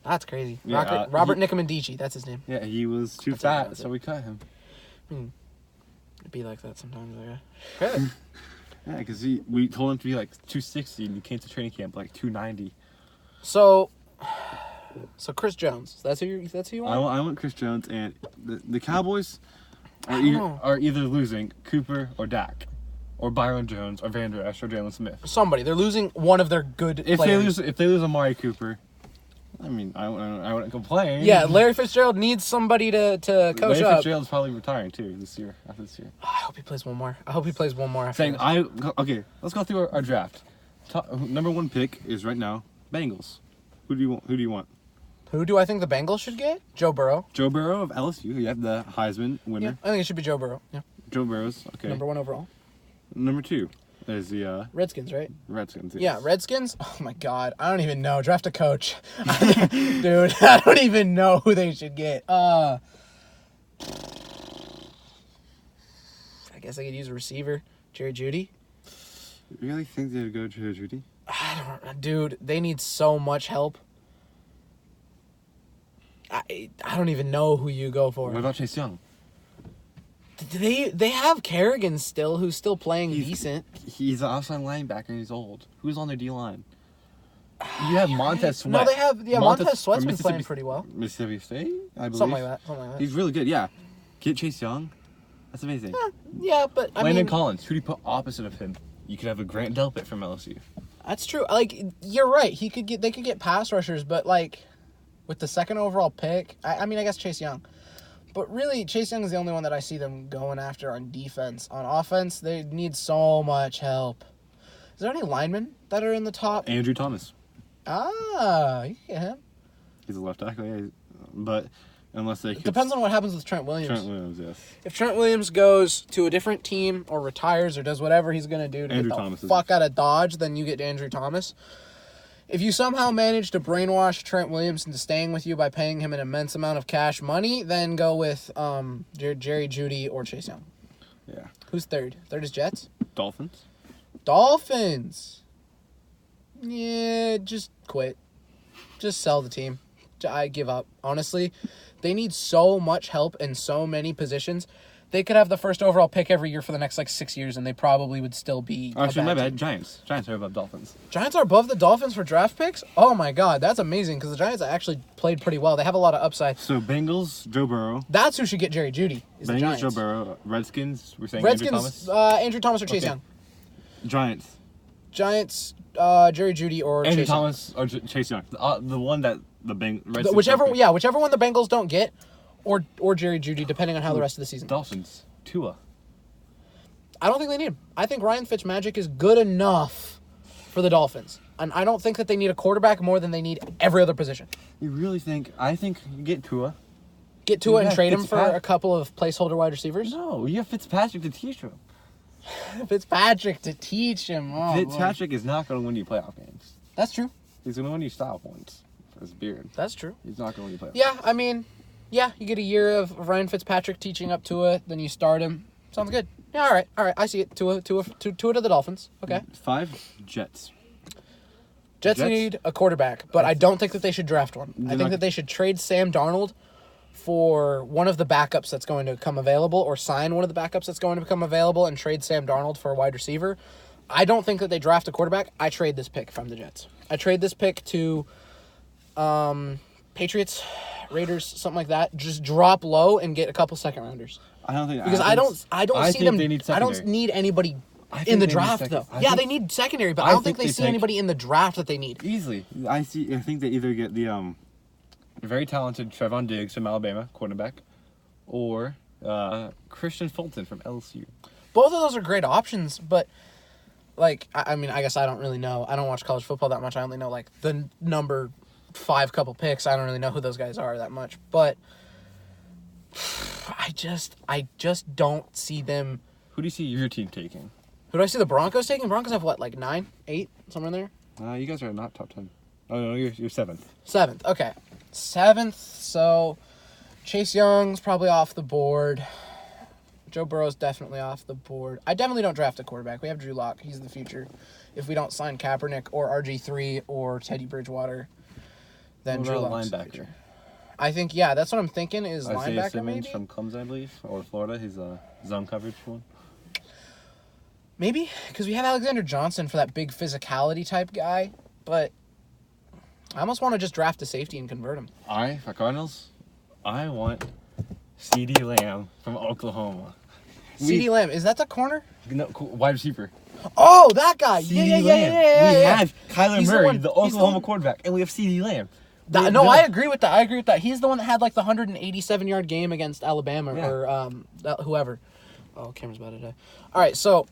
That's crazy. Yeah, Robert Nickum, that's his name. Yeah, he was too fat, so we cut him. It'd be like that sometimes, I guess. Okay. Yeah, because we told him to be like 260 and he came to training camp like 290. So Chris Jones, that's who you want? I want Chris Jones, and the Cowboys know. are either losing Cooper or Dak, or Byron Jones or Van Der Esch or Jalen Smith. Somebody. They're losing one of their good players. If they lose Amari Cooper, I mean, I wouldn't complain. Yeah, Larry Fitzgerald needs somebody to coach Larry up. Fitzgerald's probably retiring too after this year. I hope he plays one more. After Saying this. Okay, let's go through our draft. Number 1 pick is right now Bengals. Who do you want? Who do I think the Bengals should get? Joe Burrow. Joe Burrow of LSU. You have the Heisman winner. Yeah, I think it should be Joe Burrow. Yeah. Joe Burrow's okay. Number 1 overall. Number 2 is the Redskins, right? Redskins. Yes. Yeah, Redskins. Oh my God, I don't even know. Draft a coach, dude. I don't even know who they should get. I guess I could use a receiver, Jerry Jeudy. You really think they'd go to Judy? Dude, they need so much help. I don't even know who you go for. What about Chase Young? They have Kerrigan still, who's still playing decent. He's an outside linebacker and he's old. Who's on their D line? You have Montez Sweat. No, they have Montez Sweat's been playing pretty well. Mississippi State, I believe. Something like that. He's really good. Yeah, get Chase Young. That's amazing. Yeah, but I Landon mean, Collins. Who do you put opposite of him? You could have a Grant Delpit from LSU. that's true. Like, you're right. They could get pass rushers, but like with the 2nd overall pick, I mean, I guess Chase Young. But really, Chase Young is the only one that I see them going after on defense. On offense, they need so much help. Is there any linemen that are in the top? Andrew Thomas. You can get him. He's a left tackle, yeah. But unless they It depends on what happens with Trent Williams. Trent Williams, yes. If Trent Williams goes to a different team or retires or does whatever he's going to do to Andrew get the Thomas fuck out of Dodge, then you get Andrew Thomas. If you somehow manage to brainwash Trent Williams into staying with you by paying him an immense amount of cash money, then go with Jerry Jeudy or Chase Young. Yeah. Who's third? Third is Jets? Dolphins. Dolphins. Yeah, just quit. Just sell the team. I give up. Honestly, they need so much help in so many positions. They could have the 1st overall pick every year for the next 6 years, and they probably would still be. Actually, my bad. Team. Giants. Giants are above Dolphins. Giants are above the Dolphins for draft picks? Oh my God, that's amazing because the Giants actually played pretty well. They have a lot of upside. So Bengals, Joe Burrow. That's who should get Jerry Jeudy. Is the Bengals, Giants. Joe Burrow. Redskins. We're saying Redskins, Andrew Thomas or Chase Young. Giants. Giants, Jerry Jeudy or Andrew Chase Young. Thomas or Chase Young. The one that the Redskins. Whichever one the Bengals don't get, or Jerry Jeudy, depending on how the rest of the season. Dolphins. Tua. I don't think they need him. I think Ryan Fitzmagic is good enough for the Dolphins. And I don't think that they need a quarterback more than they need every other position. You really think? I think you get Tua. Get Tua and have trade him for Fitzpatrick. a couple of placeholder wide receivers? No, you have Fitzpatrick to teach him. Fitzpatrick to teach him. Oh, Fitzpatrick is not going to win you playoff games. That's true. He's going to win you style points for his beard. That's true. He's not going to win you playoff. Yeah, I mean, yeah, you get a year of Ryan Fitzpatrick teaching up Tua, then you start him. Sounds good. Yeah, all right. I see it. Tua to the Dolphins. Okay. 5, Jets. Jets need a quarterback, but I don't think that they should draft one. I think that they should trade Sam Darnold for one of the backups that's going to come available, or sign one of the backups that's going to become available and trade Sam Darnold for a wide receiver. I don't think that they draft a quarterback. I trade this pick from the Jets. I trade this pick to Patriots, Raiders, something like that. Just drop low and get a couple second rounders. I don't think Because I don't see them. They need I don't need anybody in the draft though. They need secondary, but I don't think they see anybody in the draft that they need. Easily. I think they either get the very talented Trevon Diggs from Alabama, quarterback, or Christian Fulton from LSU. Both of those are great options, but like I mean, I guess I don't really know. I don't watch college football that much. I only know like the number 5 couple picks. I don't really know who those guys are that much, but I just don't see them. Who do you see your team taking? Who do I see the Broncos taking? Broncos have what, like 9, 8, somewhere in there? You guys are not top 10. Oh no, you're 7th. 7th, okay. 7th, so Chase Young's probably off the board. Joe Burrow's definitely off the board. I definitely don't draft a quarterback. We have Drew Lock. He's the future. If we don't sign Kaepernick or RG3 or Teddy Bridgewater, then Drew Lock's the future. I think, yeah, that's what I'm thinking is Isaiah linebacker Simmons maybe? from Clemson, I believe, or Florida. He's a zone coverage one. Maybe, because we have Alexander Johnson for that big physicality type guy, but I almost want to just draft a safety and convert him. For Cardinals, I want CeeDee Lamb from Oklahoma. CeeDee Lamb, is that the corner? No, wide receiver. Oh, that guy. CeeDee Lamb. We have Kyler Murray, the Oklahoma quarterback, and we have CeeDee Lamb. No, I agree with that. He's the one that had like the 187-yard game against Alabama or whoever. Oh, camera's about to die. All right, so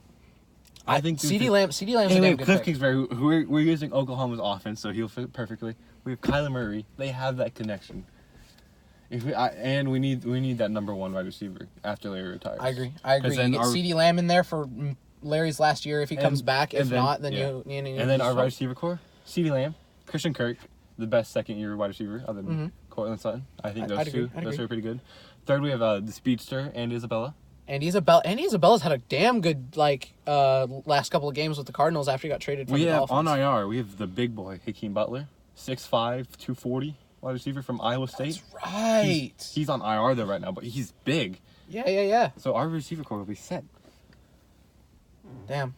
I think CeeDee Lamb's a damn good Cliff pick. Kingsbury, we're using Oklahoma's offense, so he'll fit perfectly. We have Kyler Murray. They have that connection. And we need that number 1 wide receiver after Larry retires. I agree. You get CeeDee Lamb in there for Larry's last year if he comes back. If not, then you and then our wide receiver core: CeeDee Lamb, Christian Kirk, the best second-year wide receiver other than Cortland Sutton. I think those two are pretty good. Third, we have the speedster and Isabella. Andy Isabella's had a damn good last couple of games with the Cardinals after he got traded from the Dolphins. On IR, we have the big boy, Hakeem Butler, 6'5", 240, wide receiver from Iowa State. That's right. He's on IR though right now, but he's big. Yeah. So our receiver core will be set. Damn.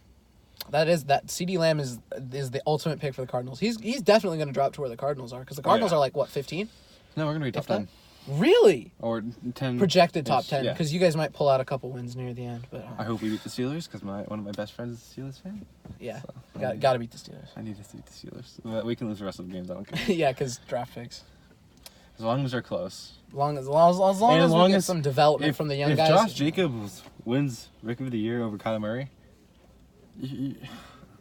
That CeeDee Lamb is the ultimate pick for the Cardinals. He's definitely going to drop to where the Cardinals are because the Cardinals are like what, 15? No, we're going to be top 10. Really? Or 10. Projected top 10 because you guys might pull out a couple wins near the end. But I hope we beat the Steelers because one of my best friends is a Steelers fan. Yeah, so, got to beat the Steelers. I need to beat the Steelers. We can lose the rest of the games. I don't care. Yeah, because draft picks. As long as they're close. As long as we get some development from the young guys. If Josh Jacobs wins Rookie of the Year over Kyler Murray,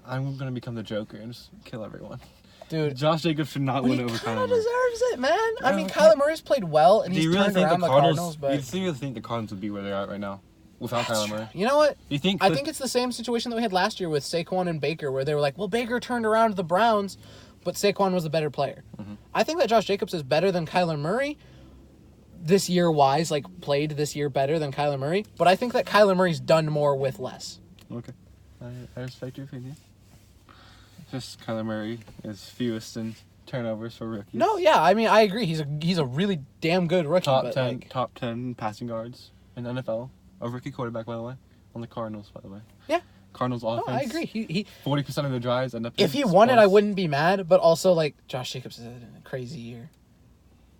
I'm going to become the Joker and just kill everyone. Dude, Josh Jacobs should not win over Kyler Murray. He deserves it, man. I mean, Kyler Murray's played well, and he's turned around the Cardinals. But do you really think the Cardinals would be where they're at right now without Kyler Murray? You know what? I think it's the same situation that we had last year with Saquon and Baker, where they were like, well, Baker turned around the Browns, but Saquon was a better player. Mm-hmm. I think that Josh Jacobs is better than Kyler Murray this year-wise, like played this year better than Kyler Murray, but I think that Kyler Murray's done more with less. Okay. I respect your opinion. Just Kyler Murray is fewest in turnovers for rookies. No, yeah, I mean, I agree. He's a really damn good rookie. Top 10 passing yards in the NFL. A rookie quarterback, by the way, on the Cardinals, by the way. Yeah. Cardinals offense. No, I agree. He 40% of the drives end up. If he won it, I wouldn't be mad. But also, like, Josh Jacobs is in a crazy year.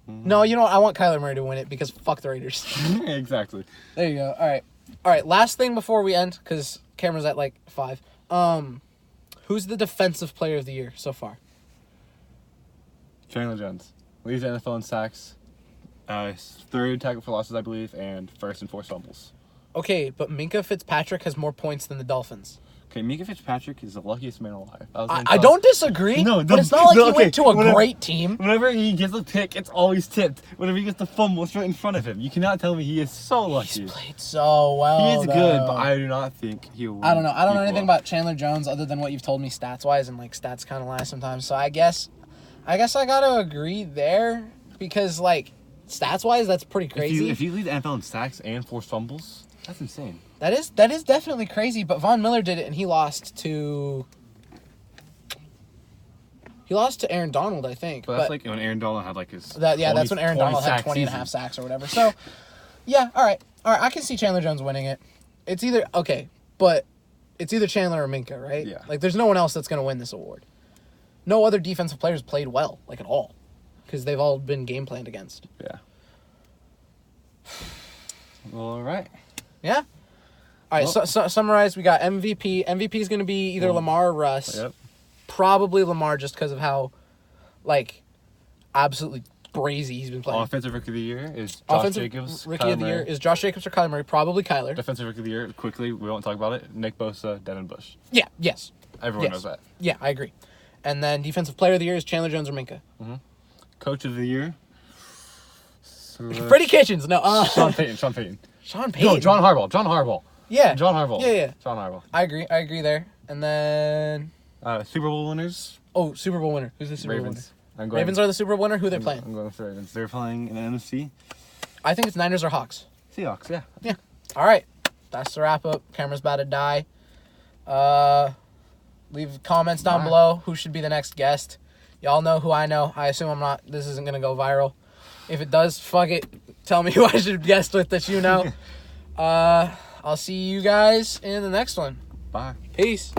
Mm-hmm. No, you know what? I want Kyler Murray to win it because fuck the Raiders. Exactly. There you go. All right. Last thing before we end, because camera's at like 5. Who's the defensive player of the year so far? Chandler Jones. Leads the NFL in sacks. Third tackle for losses, I believe, and first in forced fumbles. Okay, but Minkah Fitzpatrick has more points than the Dolphins. Okay, Minkah Fitzpatrick is the luckiest man alive. I don't disagree, but it's not like he went to a great team. Whenever he gets a pick, it's always tipped. Whenever he gets the fumble, it's right in front of him. You cannot tell me he is so lucky. He's played so well, He is good, but I do not think he will. I don't know. I don't know anything about Chandler Jones other than what you've told me stats-wise, and like stats kind of lie sometimes. So I guess I gotta agree there because like stats-wise, that's pretty crazy. If you lead the NFL in sacks and forced fumbles, that's insane. That is definitely crazy, but Von Miller did it, and he lost to Aaron Donald, I think. But that's like when Aaron Donald had like his... that's when Aaron Donald had 20 and a half sacks or whatever. So, yeah, all right, I can see Chandler Jones winning it. It's either Chandler or Minkah, right? Yeah. Like, there's no one else that's going to win this award. No other defensive players played well, like at all, because they've all been game planned against. Yeah. Well, all right. Yeah? All right, so summarize. We got MVP. MVP is going to be either Lamar or Russ. Yep. Probably Lamar just because of how, like, absolutely crazy he's been playing. Offensive Rookie of the Year is Josh Offensive Jacobs. Rookie Kyler of the Year Murray. is Josh Jacobs or Kyler Murray. Probably Kyler. Defensive Rookie of the Year, quickly, we won't talk about it. Nick Bosa, Devin Bush. Yeah, yes. Everyone Yes. knows that. Yeah, I agree. And then Defensive Player of the Year is Chandler Jones or Minka. Coach of the Year. Freddie Kitchens. No, Sean Payton. Sean Payton. No, John Harbaugh. Yeah. John Harbaugh. Yeah. John Harbaugh. I agree there. And then... Super Bowl winners. Oh, Super Bowl winner. Who's the Super Bowl winner? Ravens. I'm going, Ravens are the Super Bowl winner? Who are they playing? I'm going with the Ravens. They're playing in the NFC. I think it's Niners or Hawks. Seahawks, yeah. Yeah. All right. That's the wrap up. Camera's about to die. Leave comments down below who should be the next guest. Y'all know who I know. I assume I'm not. This isn't going to go viral. If it does, fuck it. Tell me who I should guest with that you know. I'll see you guys in the next one. Bye. Peace.